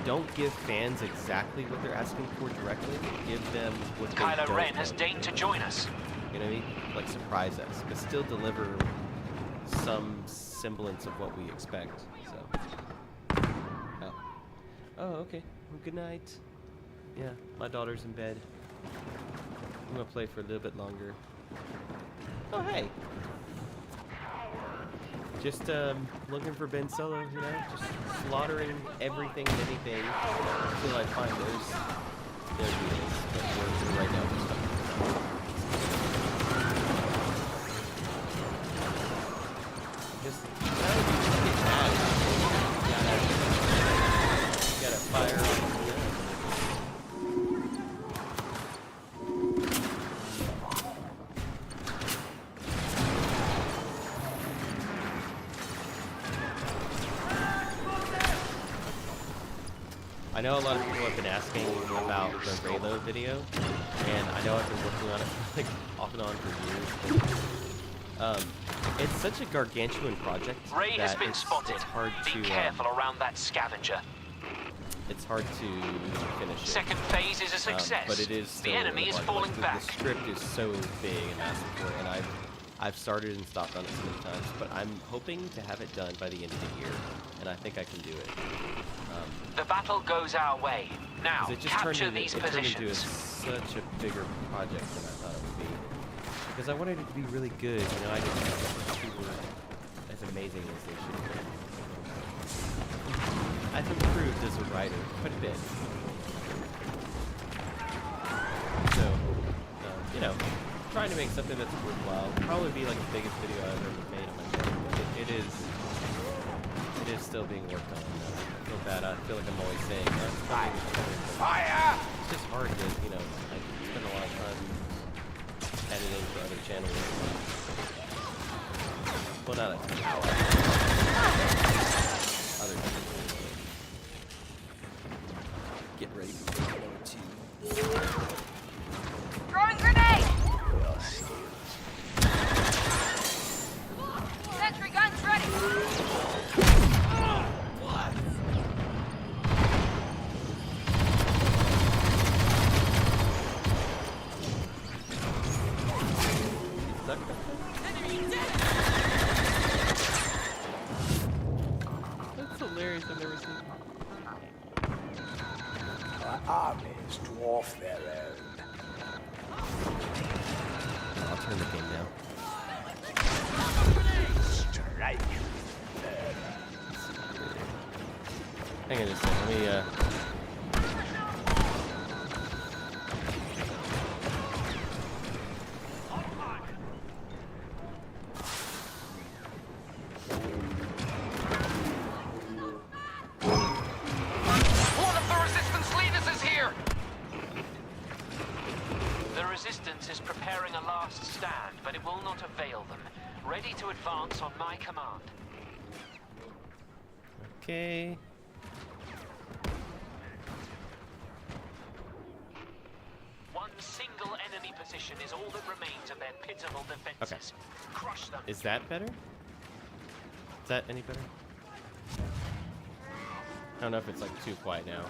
don't give fans exactly what they're asking for directly. Give them what they Kylo don't Ren has know. deigned to join us. You know what I mean? Like, surprise us, but still deliver some semblance of what we expect. So, oh, okay. Well, good night. Yeah, my daughter's in bed. I'm gonna play for a little bit longer. Oh, hey. Just looking for Ben Solo, you know, just slaughtering everything and anything until I find those deals. But we're right now just just get mad. You gotta fire off the gun. I know a lot of people have been asking about the Reylo video, and I know I've been working on it like off and on for years. It's such a gargantuan project Rey has that been it's spotted. hard Be to careful around that scavenger. it's hard to finish it. Second phase is a success. But it is The still enemy is like, falling the back. script is so big and massive for it, and I've started and stopped on it so many times, but I'm hoping to have it done by the end of the year, and I think I can do it. The battle goes our way. Now, 'Cause it just capture turned these into positions. such a bigger project than I thought it would be. Because I wanted it to be really good, you know, I didn't think the two were as amazing as they should be. I've improved as a writer quite a bit. So, you know, trying to make something that's worthwhile. Probably be like the biggest video I've ever made on my channel, but it is still being worked on. I feel bad. I feel like I'm always saying that. Fire! It's just hard to, you know, I spend a lot of time editing for other channels. Well, not other channels. Get ready for Halo 2. Throwing grenade. Sentry guns ready. Stuck up there? That's hilarious. I've never seen. Our armies dwarf their own. I'll turn the game down. Strike. Hang on just a second. Let me, One of the Resistance leaders is here! The Resistance is preparing a last stand, but it will not avail them. Ready to advance on my command. okay. One single enemy position is all that remains of their pitiful defenses. Crush them. Is that better? Is that any better? I don't know if it's like too quiet now.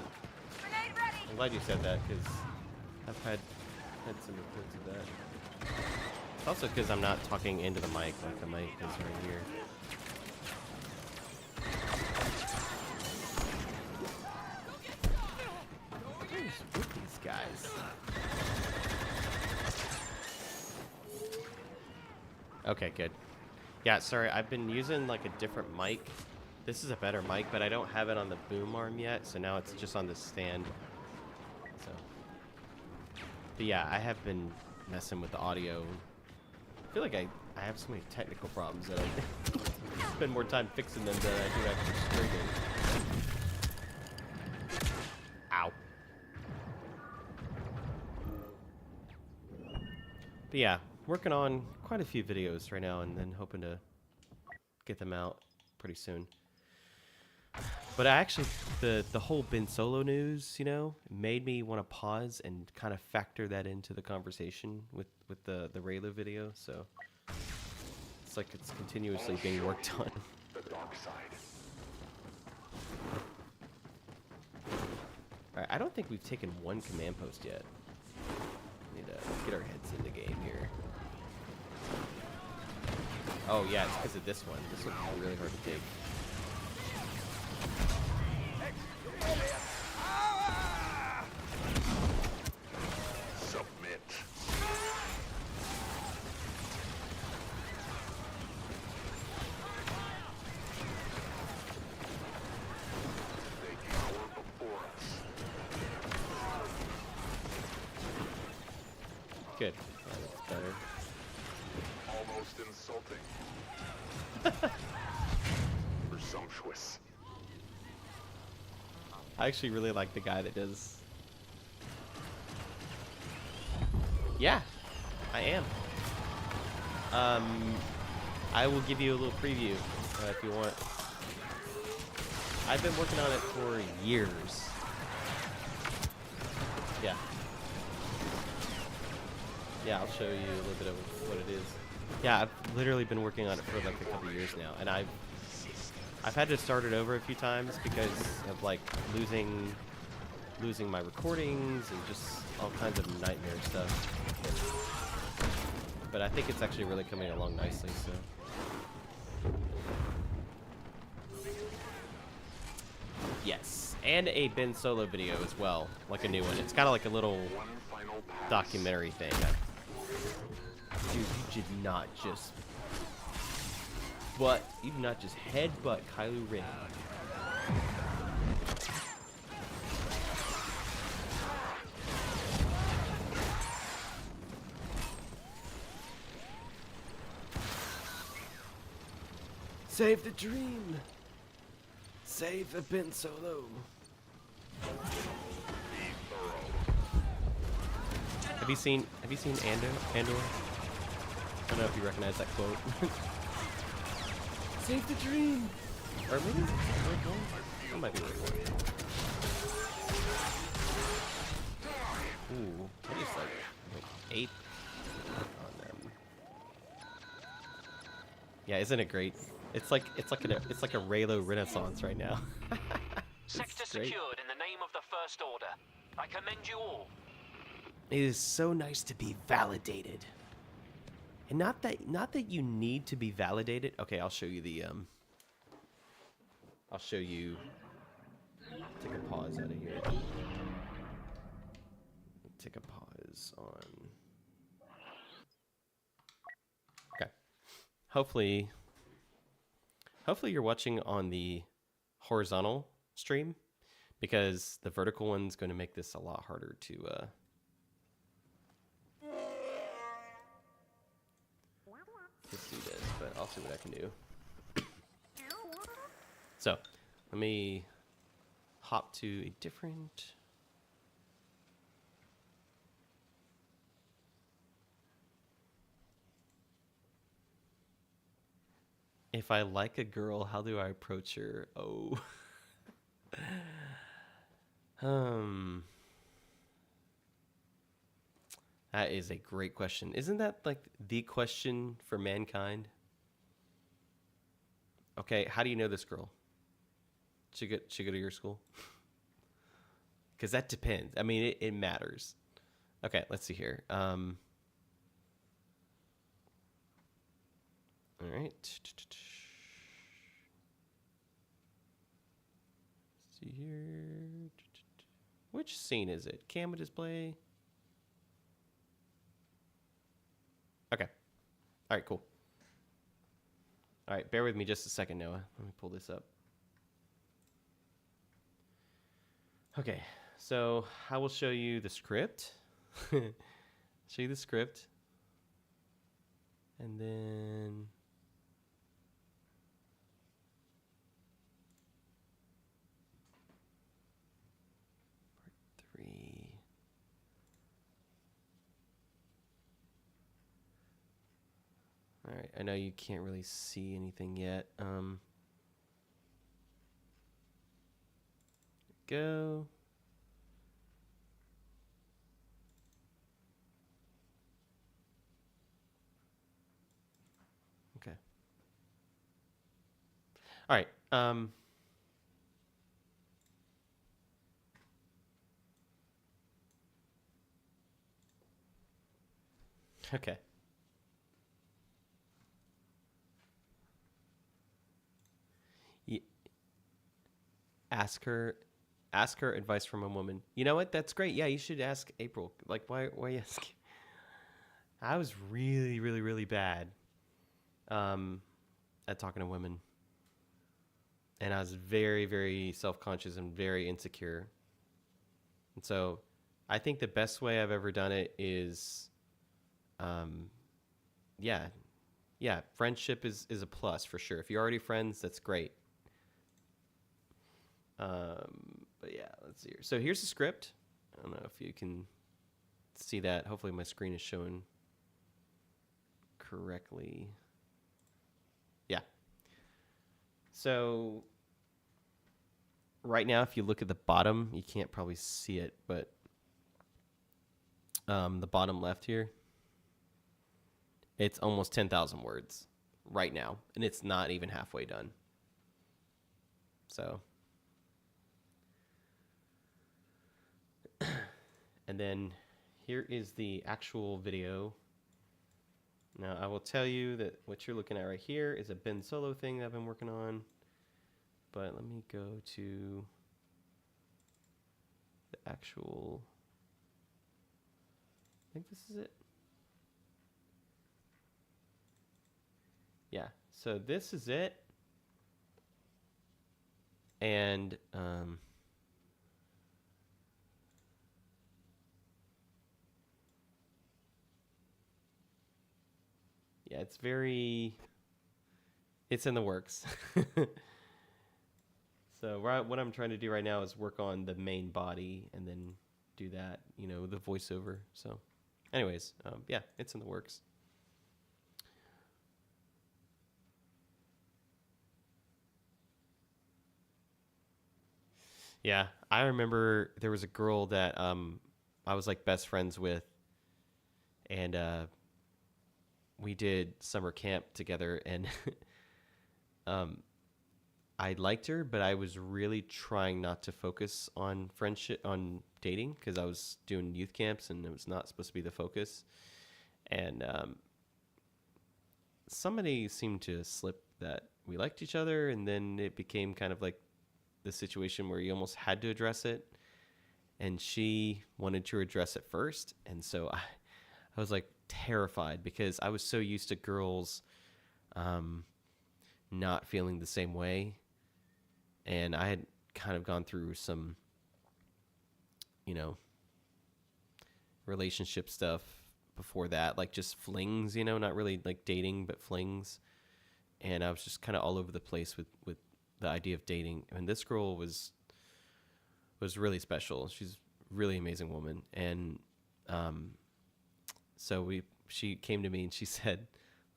Grenade ready. I'm glad you said that because I've had some reports of that. It's also because I'm not talking into the mic like the mic is right here. Who's with these guys? Okay, good. Yeah, sorry, I've been using like a different mic. This is a better mic, but I don't have it on the boom arm yet, so now it's just on the stand. So, but yeah, I have been messing with the audio. I feel like I have so many technical problems that I spend more time fixing them than I do actually streaming. Ow. But yeah, working on quite a few videos right now and then hoping to get them out pretty soon. But I actually, the whole Ben Solo news, you know, made me want to pause and kind of factor that into the conversation with the reylo video. So it's like it's continuously being worked on. The dark side. All right, I don't think we've taken one command post yet. We need to get our heads in the game here. Oh yeah, it's because of this one. This one's really hard to take. Submit. They cower before us. Good. That's better. Almost insulting. Presumptuous. I actually really like the guy that does. Yeah, I am. I will give you a little preview if you want. I've been working on it for years. Yeah. Yeah, I'll show you a little bit of what it is. Yeah, I've literally been working on it for like a couple years now, and I've had to start it over a few times because of like losing my recordings and just all kinds of nightmare stuff. But I think it's actually really coming along nicely, so. Yes, and a Ben Solo video as well, like a new one. It's kind of like a little One final pass. documentary thing. Dude, you did not just headbutt Kylo Ren. Save the dream. Save a Ben Solo. Have you seen Andor? I don't know if you recognize that quote. Save the dream. Or maybe that might be right one. Ooh, I just like 8 on them. Yeah, isn't it great? It's like a reylo renaissance right now. Sector great. secured in the name of the First Order. I commend you all. It is so nice to be validated. And not that you need to be validated. Okay, I'll show you the I'll show you. Take a pause out of here. Take a pause on. Okay. Hopefully you're watching on the horizontal stream, because the vertical one's going to make this a lot harder to see this, but I'll see what I can do. So, let me hop to a different. If I like a girl, how do I approach her? Oh. That is a great question. Isn't that like the question for mankind? Okay, how do you know this girl? She go to your school? Because that depends. I mean, it matters. Okay, let's see here. All right. See here. Which scene is it? Camera display. Okay. All right, cool. All right, bear with me just a second, Noah. Let me pull this up. Okay, so I will show you the script. Show you the script. And then... Part 3. All right, I know you can't really see anything yet. Go. Okay. All right. Okay. Ask her advice from a woman. You know what? That's great. Yeah, you should ask April. Like, why you ask? I was really, really, really bad at talking to women. And I was very, very self-conscious and very insecure. And so I think the best way I've ever done it is, yeah, friendship is a plus for sure. If you're already friends, that's great. But yeah, let's see here. So here's the script. I don't know if you can see that. Hopefully my screen is showing correctly. Yeah. So right now, if you look at the bottom, you can't probably see it, but the bottom left here, it's almost 10,000 words right now, and it's not even halfway done. So... And then here is the actual video. Now, I will tell you that what you're looking at right here is a Ben Solo thing that I've been working on. But let me go to the actual... I think this is it. Yeah, so this is it. And... yeah, it's in the works. So what I'm trying to do right now is work on the main body and then do that, the voiceover. So anyways, yeah, it's in the works. Yeah, I remember there was a girl that I was like best friends with, and we did summer camp together, and I liked her, but I was really trying not to focus on friendship, on dating, because I was doing youth camps, and it was not supposed to be the focus. And somebody seemed to slip that we liked each other, and then it became kind of like the situation where you almost had to address it, and she wanted to address it first, and so I was like terrified because I was so used to girls not feeling the same way, and I had kind of gone through some relationship stuff before that, like just flings, not really like dating, but flings, and I was just kind of all over the place with the idea of dating. And this girl was really special. She's a really amazing woman, and so she came to me and she said,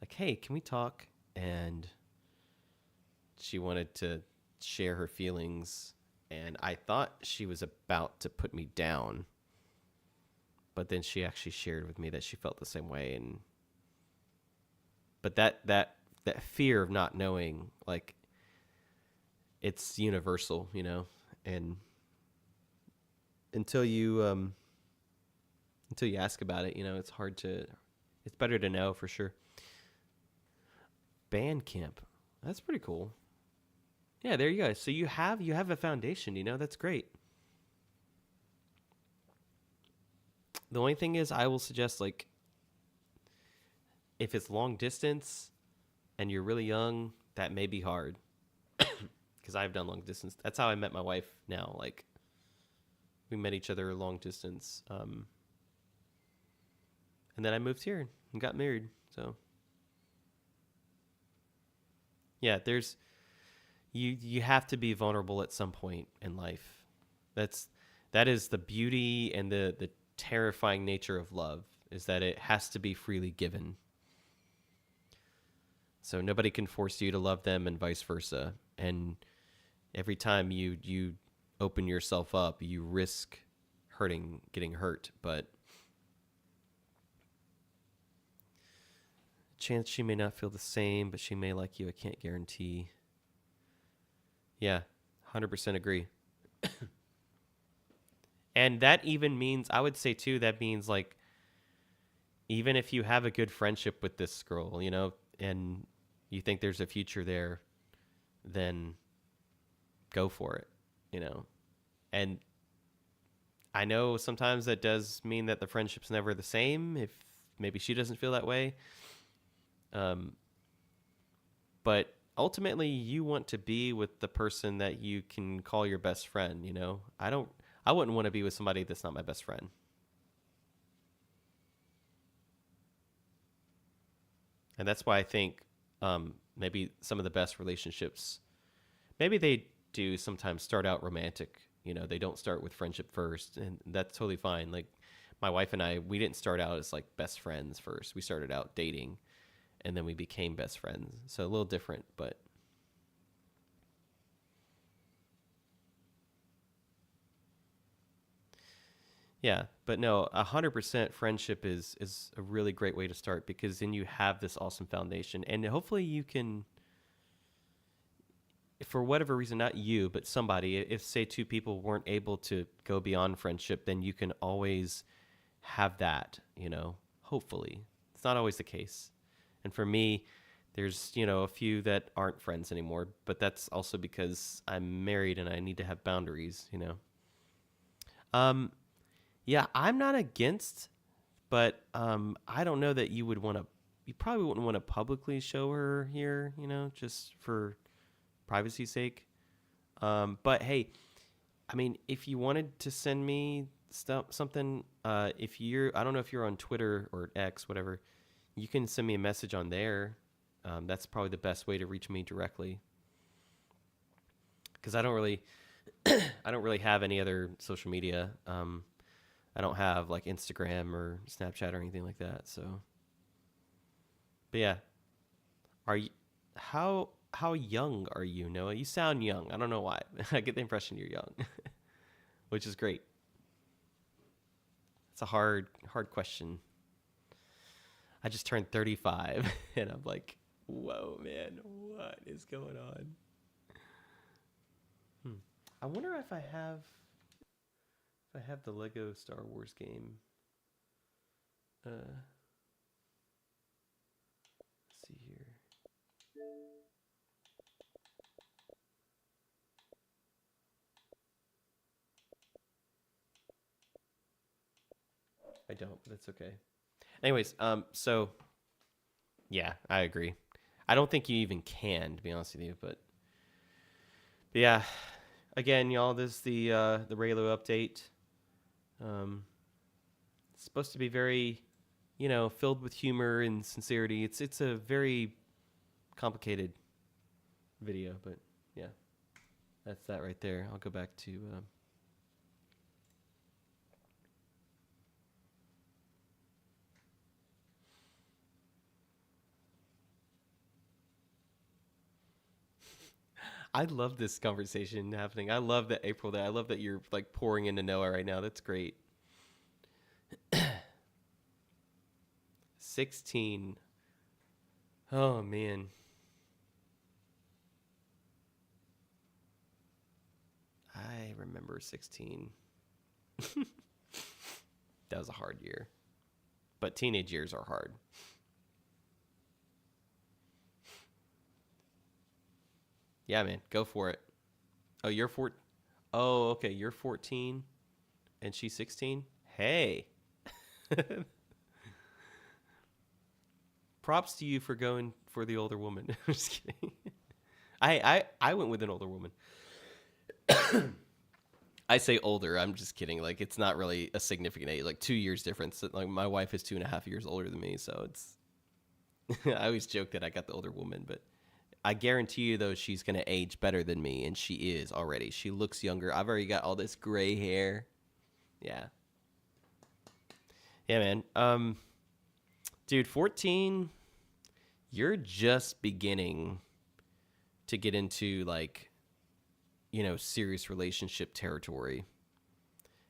like, hey, can we talk? And she wanted to share her feelings, and I thought she was about to put me down. But then she actually shared with me that she felt the same way, but that fear of not knowing, like, it's universal, you know, and until you ask about it, you know, it's better to know for sure. Band camp, that's pretty cool. Yeah, there you go. So you have a foundation, you know, that's great. The only thing is, I will suggest, like, if it's long distance and you're really young, that may be hard. Because I've done long distance. That's how I met my wife now. Like, we met each other long distance. And then I moved here and got married. So, yeah, you have to be vulnerable at some point in life. That is the beauty and the terrifying nature of love, is that it has to be freely given. So nobody can force you to love them, and vice versa. And every time you open yourself up, you risk getting hurt. But chance she may not feel the same, but she may like you. I can't guarantee. Yeah, 100% agree. And that even means, I would say too, that means, like, even if you have a good friendship with this girl, you know, and you think there's a future there, then go for it, you know. And I know sometimes that does mean that the friendship's never the same, if maybe she doesn't feel that way. But ultimately, you want to be with the person that you can call your best friend, you know. I wouldn't want to be with somebody that's not my best friend. And that's why I think maybe some of the best relationships, maybe they do sometimes start out romantic. You know, they don't start with friendship first, and that's totally fine. Like, my wife and I, we didn't start out as, like, best friends first. We started out dating, and then we became best friends. So a little different, but yeah, but no, 100% friendship is a really great way to start, because then you have this awesome foundation, and hopefully you can, for whatever reason, not you, but somebody, if say two people weren't able to go beyond friendship, then you can always have that, you know, hopefully. It's not always the case. And for me, there's, you know, a few that aren't friends anymore, but that's also because I'm married and I need to have boundaries, you know. Yeah, I'm not against, but I don't know that you probably wouldn't want to publicly show her here, you know, just for privacy's sake. But hey, I mean, if you wanted to send me something, I don't know if you're on Twitter or X, whatever, you can send me a message on there. That's probably the best way to reach me directly, because I don't really have any other social media. I don't have, like, Instagram or Snapchat or anything like that. So, but yeah, how young are you, Noah? You sound young. I don't know why. I get the impression you're young, which is great. It's a hard question. I just turned 35, and I'm like, whoa, man, what is going on? I wonder if I have the Lego Star Wars game. Let's see here. I don't, but it's okay. Anyways, so yeah, I agree. I don't think you even can, to be honest with you, but yeah. Again, y'all, this is the reylo update. It's supposed to be very, you know, filled with humor and sincerity. It's a very complicated video, but yeah, that's that right there. I'll go back to I love this conversation happening. I love that, April, that I love that you're, like, pouring into Noah right now. That's great. 16. Oh, man. I remember 16. That was a hard year. But teenage years are hard. Yeah, man. Go for it. Oh, you're 4. Oh, okay. You're 14 and she's 16. Hey. Props to you for going for the older woman. I'm just kidding. I went with an older woman. I say older. I'm just kidding. Like, it's not really a significant age. Like 2 years difference. Like, my wife is 2.5 years older than me, so it's. I always joke that I got the older woman, but I guarantee you though she's gonna age better than me, and she is already. She looks younger. I've already got all this gray hair. Yeah. Yeah, man. Dude, 14. You're just beginning to get into, like, you know, serious relationship territory.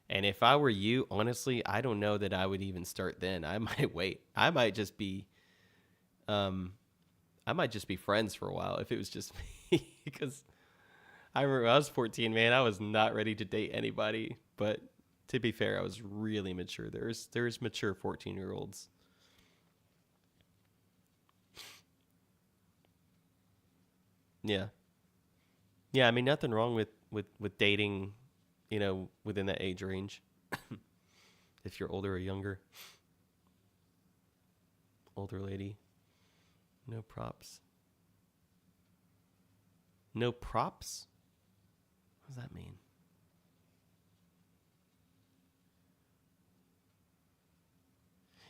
And if I were you, honestly, I don't know that I would even start then. I might wait. I might just be friends for a while if it was just me. Because I remember when I was 14, man, I was not ready to date anybody. But to be fair, I was really mature. There's mature 14-year-olds. Yeah. Yeah, I mean, nothing wrong with dating, you know, within that age range. If you're older or younger. Older lady. No props. No props? What does that mean?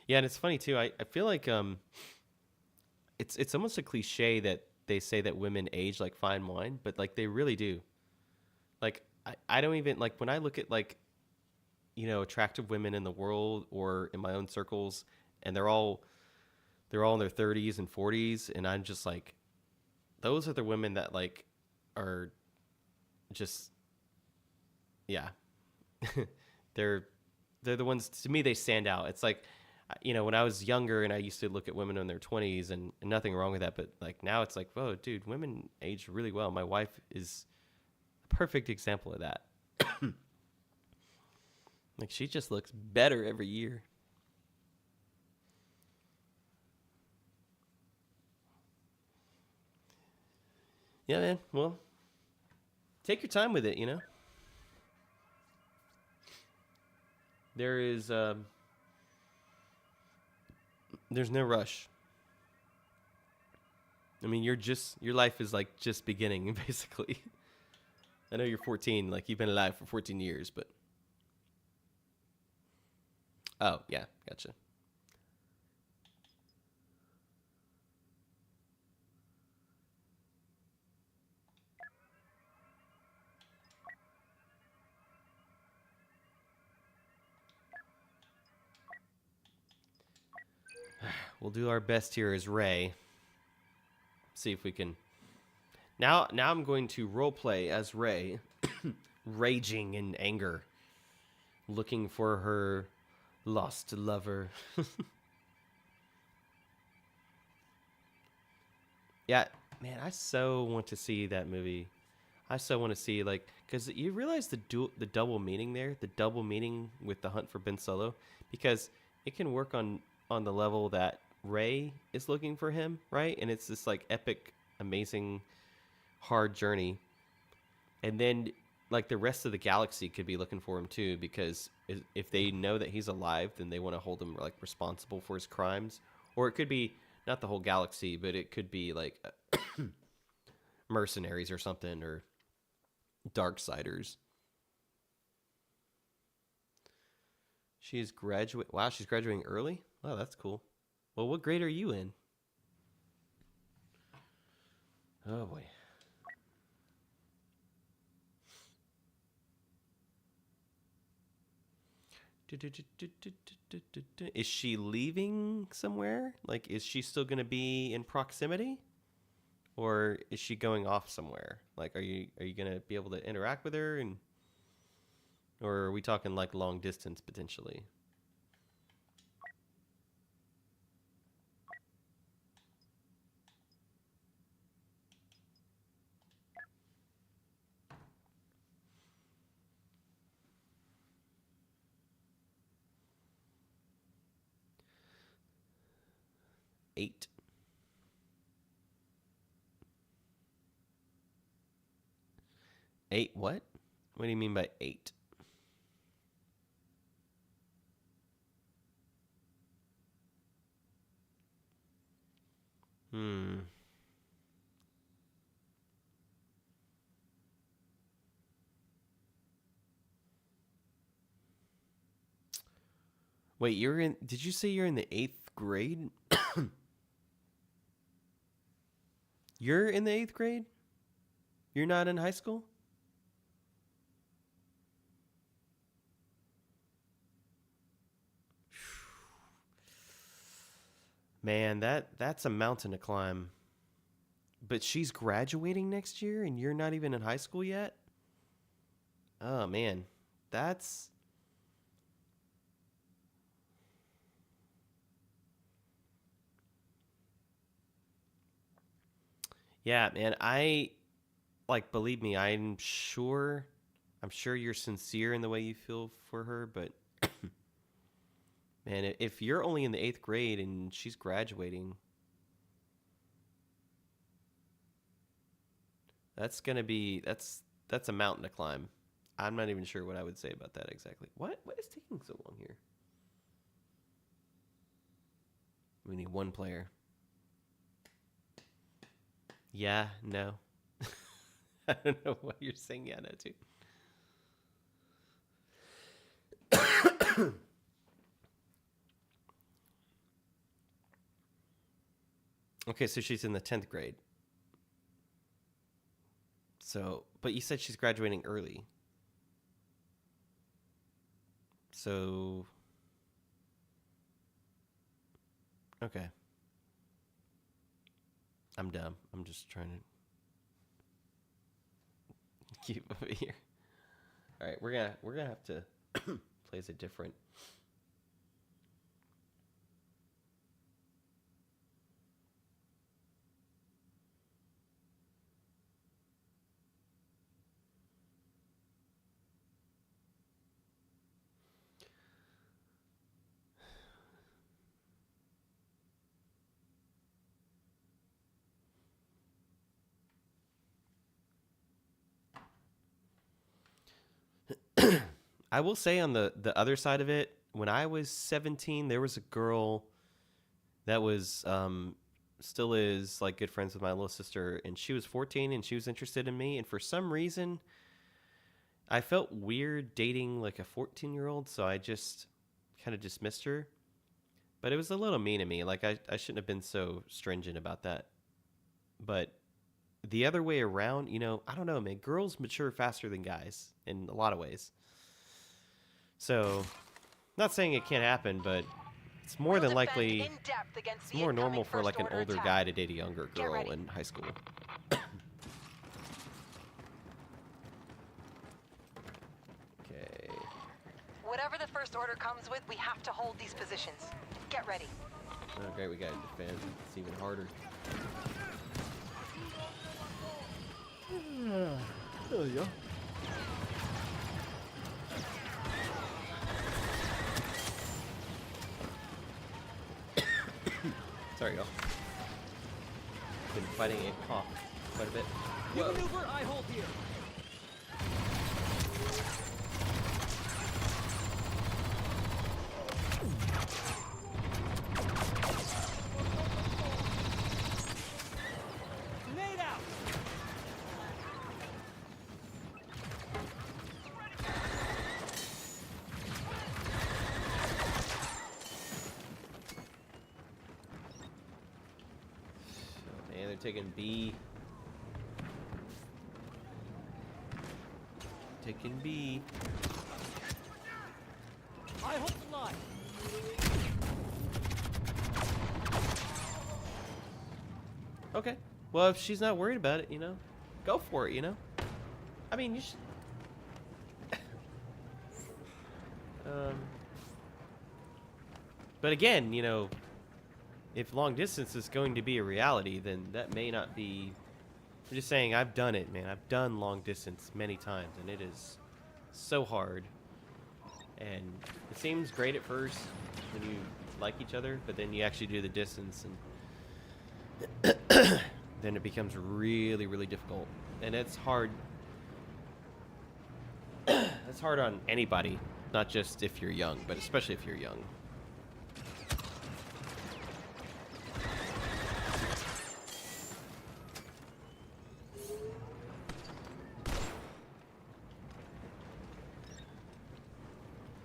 Yeah, and it's funny too. I feel like it's almost a cliche that they say that women age like fine wine, but like they really do. Like I don't even, like, when I look at, like, you know, attractive women in the world or in my own circles, and they're all in their 30s and 40s, and I'm just like, those are the women that, like, are just, yeah. they're the ones, to me, they stand out. It's like, you know, when I was younger and I used to look at women in their 20s, and nothing wrong with that, but like now it's like, whoa, dude, women age really well. My wife is a perfect example of that. Like, she just looks better every year. Yeah, man. Well, take your time with it, you know? There's no rush. I mean, your life is like just beginning, basically. I know you're 14, like you've been alive for 14 years, but. Oh, yeah, gotcha. We'll do our best here as Ray. See if we can. Now I'm going to roleplay as Ray, raging in anger, looking for her lost lover. Yeah, man, I so want to see that movie. I so want to see, like, because you realize the double meaning there, the double meaning with the hunt for Ben Solo, because it can work on the level that Rey is looking for him, right? And it's this, like, epic, amazing, hard journey. And then, like, the rest of the galaxy could be looking for him too, because if they know that he's alive, then they want to hold him, like, responsible for his crimes. Or it could be not the whole galaxy, but it could be like mercenaries or something, or Darksiders. She's graduate. Wow, she's graduating early. Wow, that's cool. Well, what grade are you in? Oh boy. Is she leaving somewhere? Like, is she still going to be in proximity? Or is she going off somewhere? Like, are you going to be able to interact with her? Or are we talking, like, long distance potentially? 8. Eight what? What do you mean by 8? Wait, you're in... Did you say you're in the 8th grade? You're in the 8th grade? You're not in high school? Man, that's a mountain to climb. But she's graduating next year and you're not even in high school yet? Oh, man. That's... Yeah, man, believe me, I'm sure you're sincere in the way you feel for her, but man, if you're only in the 8th grade and she's graduating, that's a mountain to climb. I'm not even sure what I would say about that exactly. What is taking so long here? We need one player. Yeah, no. I don't know what you're saying. Yeah, no, too. Okay, so she's in the 10th grade. So, but you said she's graduating early. So, okay. I'm dumb. I'm just trying to keep over here. All right, we're gonna have to play as a different. I will say on the other side of it, when I was 17, there was a girl that was still is like good friends with my little sister, and she was 14 and she was interested in me, and for some reason I felt weird dating like a 14-year-old, so I just kind of dismissed her. But it was a little mean of me. Like I shouldn't have been so stringent about that. But the other way around, I don't know, man. Girls mature faster than guys in a lot of ways. So, not saying it can't happen, but it's more than likely, it's more normal for like an older guy to date a younger girl in high school. Okay. Whatever the first order comes with, we have to hold these positions. Get ready. Oh, great, we gotta defend. It's even harder. There you go. Sorry, y'all. Been fighting a cough quite a bit. You maneuver, I hold here. Grenade out. Man, they're taking B. Taking B. I hold the line. Okay. Well, if she's not worried about it, go for it, I mean, you should... But again, if long distance is going to be a reality, then that may not be... I'm just saying, I've done it, man. I've done long distance many times, and it is so hard. And it seems great at first when you like each other, but then you actually do the distance, and then it becomes really, really difficult. And it's hard. It's hard on anybody, not just if you're young, but especially if you're young.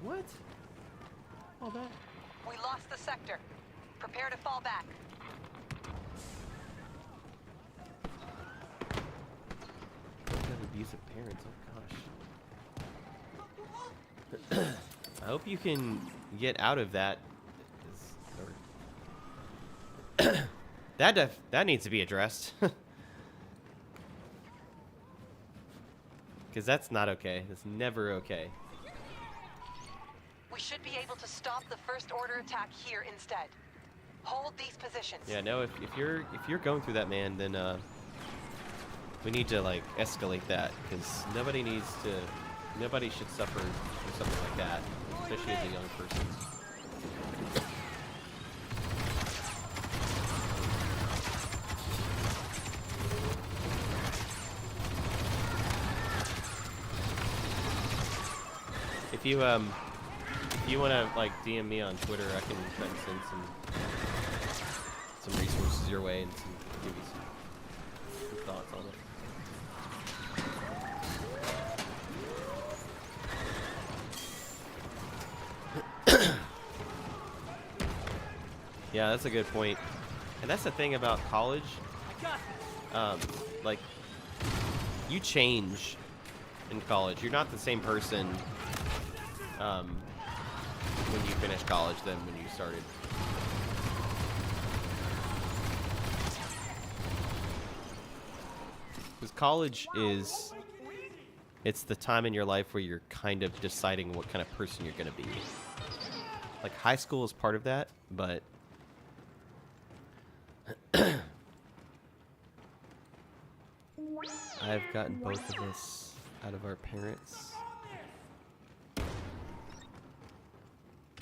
What? All that? We lost the sector. Prepare to fall back. Don't have abusive parents. Oh gosh. I hope you can get out of that. That needs to be addressed. Because that's not okay. That's never okay. We should be able to stop the First Order attack here instead. Hold these positions. Yeah, no. If you're going through that, man, then we need to like escalate that, because nobody should suffer for something like that, especially as a young person. If you want to like DM me on Twitter, I can try and send some resources your way and give you some thoughts on it. Yeah, that's a good point. And that's the thing about college. Like, you change in college. You're not the same person when you finish college than when you started. Because college it's the time in your life where you're kind of deciding what kind of person you're going to be. Like, high school is part of that, but I've gotten both of us out of our parents.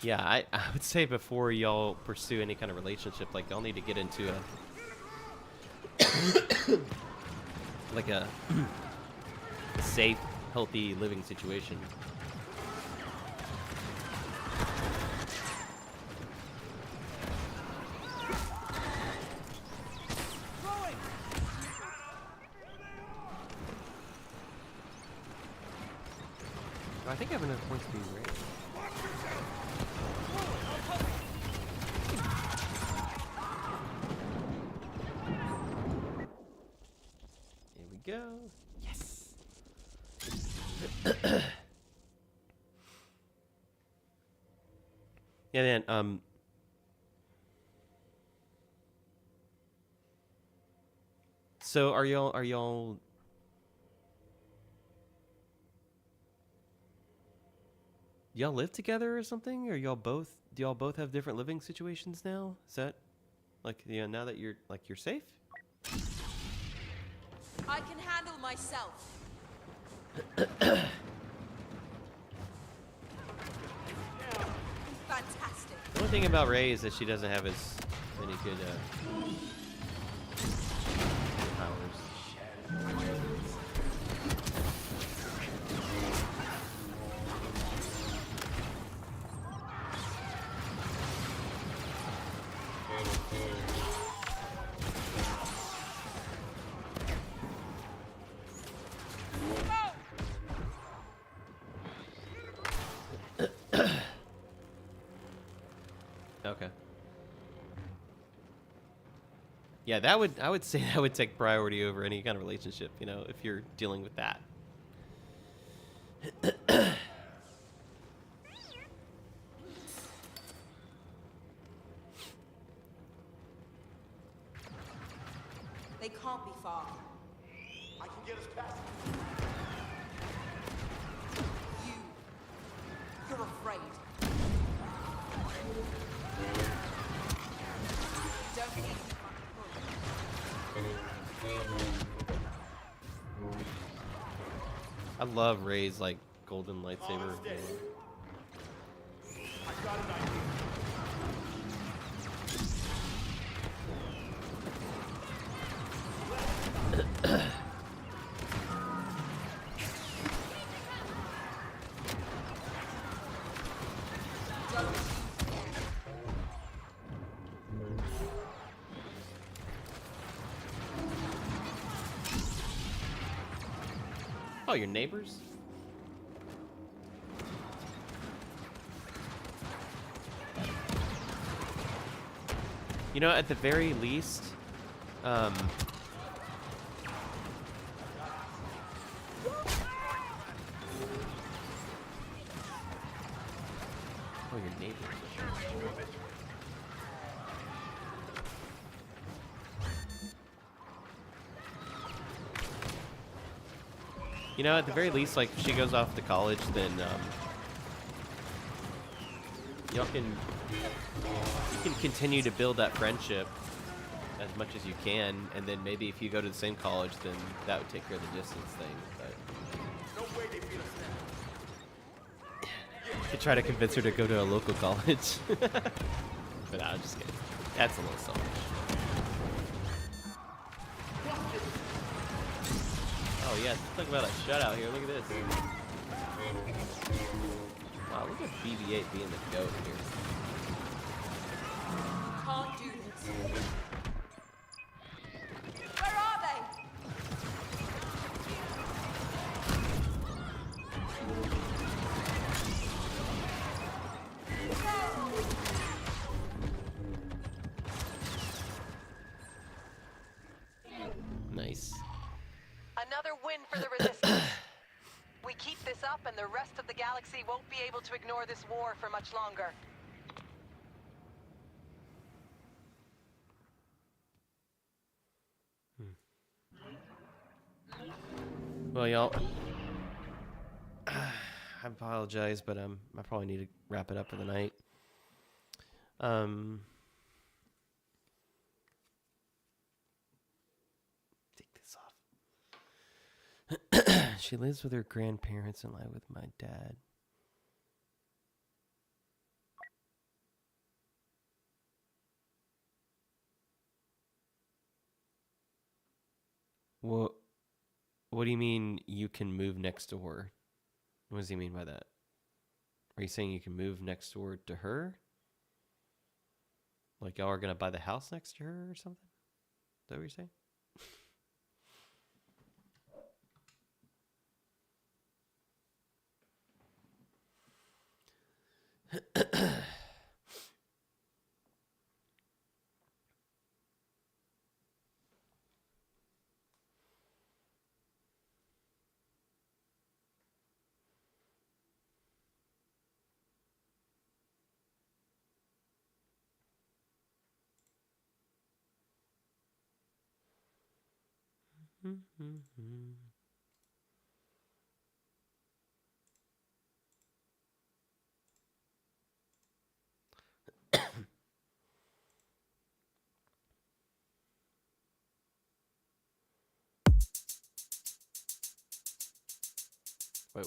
Yeah, I would say before y'all pursue any kind of relationship, like, y'all need to get into like a safe, healthy living situation. I think I have enough points to be ready. Here we go. Yes. Yeah, man. So are y'all? Y'all live together or something? Or do y'all both have different living situations now? Is that like, you know, now that you're safe? I can handle myself. Fantastic. The only thing about Ray is that she doesn't have as many good powers. Okay. Yeah, I would say that would take priority over any kind of relationship, you know, if you're dealing with that. They can't be far. I can get us past You're afraid. Don't need I love Ray's like golden lightsaber. I got an idea. Oh, your neighbors? You know, at the very least, oh, your neighbors. You know, at the very least, like, if she goes off to college, then, y'all can, you can continue to build that friendship as much as you can, and then maybe if you go to the same college, then that would take care of the distance thing, but... No way they beat us now. You could try to convince her to go to a local college. But I'm just kidding. That's a little selfish. Oh yeah, talk about a shutout here. Look at this. Wow, look at BB-8 being the goat here. Can't do this. Where are they? Nice. Another win for the Resistance. We keep this up and the rest of the galaxy won't be able to ignore this war for much longer. Well, y'all, I apologize, but I probably need to wrap it up for the night. Take this off. She lives with her grandparents and I with my dad. What do you mean you can move next to her? What does he mean by that? Are you saying you can move next door to her? Like y'all are gonna buy the house next to her or something? Is that what you're saying? Whoa.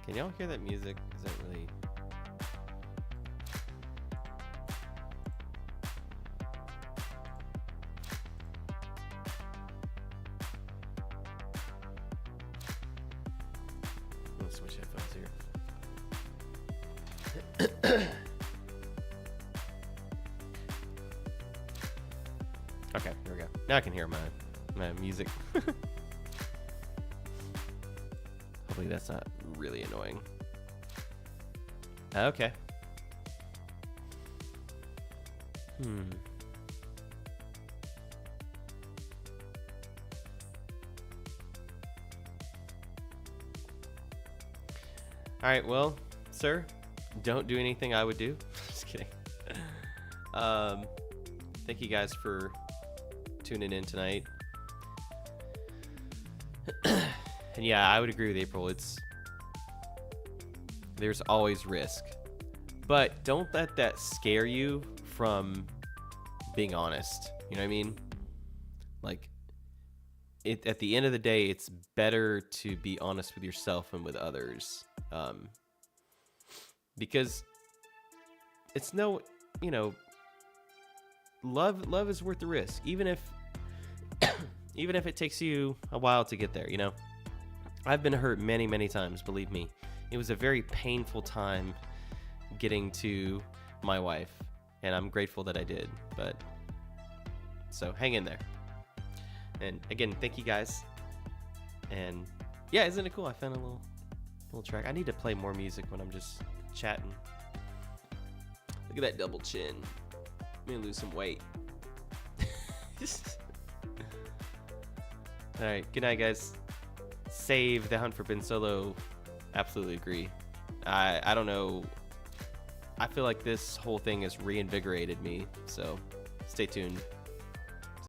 Can y'all hear that music? Is that really... I'm gonna switch headphones here. Okay, there we go. Now I can hear my music. Hopefully that's not really annoying. Okay. Alright, well, sir, don't do anything I would do. Just kidding. Thank you guys for tuning in tonight. And yeah, I would agree with April. There's always risk. But don't let that scare you from being honest. You know what I mean? Like, at the end of the day, it's better to be honest with yourself and with others. Because it's no, you know, love is worth the risk, even if it takes you a while to get there, you know. I've been hurt many times, believe me. It was a very painful time getting to my wife, and I'm grateful that I did. But So hang in there. And again, thank you guys. And yeah, isn't it cool? I found a little track. I need to play more music when I'm just chatting. Look at that double chin. I'm gonna lose some weight. Alright, good night guys. Save the hunt for Ben Solo. Absolutely agree. I don't know. I feel like this whole thing has reinvigorated me, so stay tuned.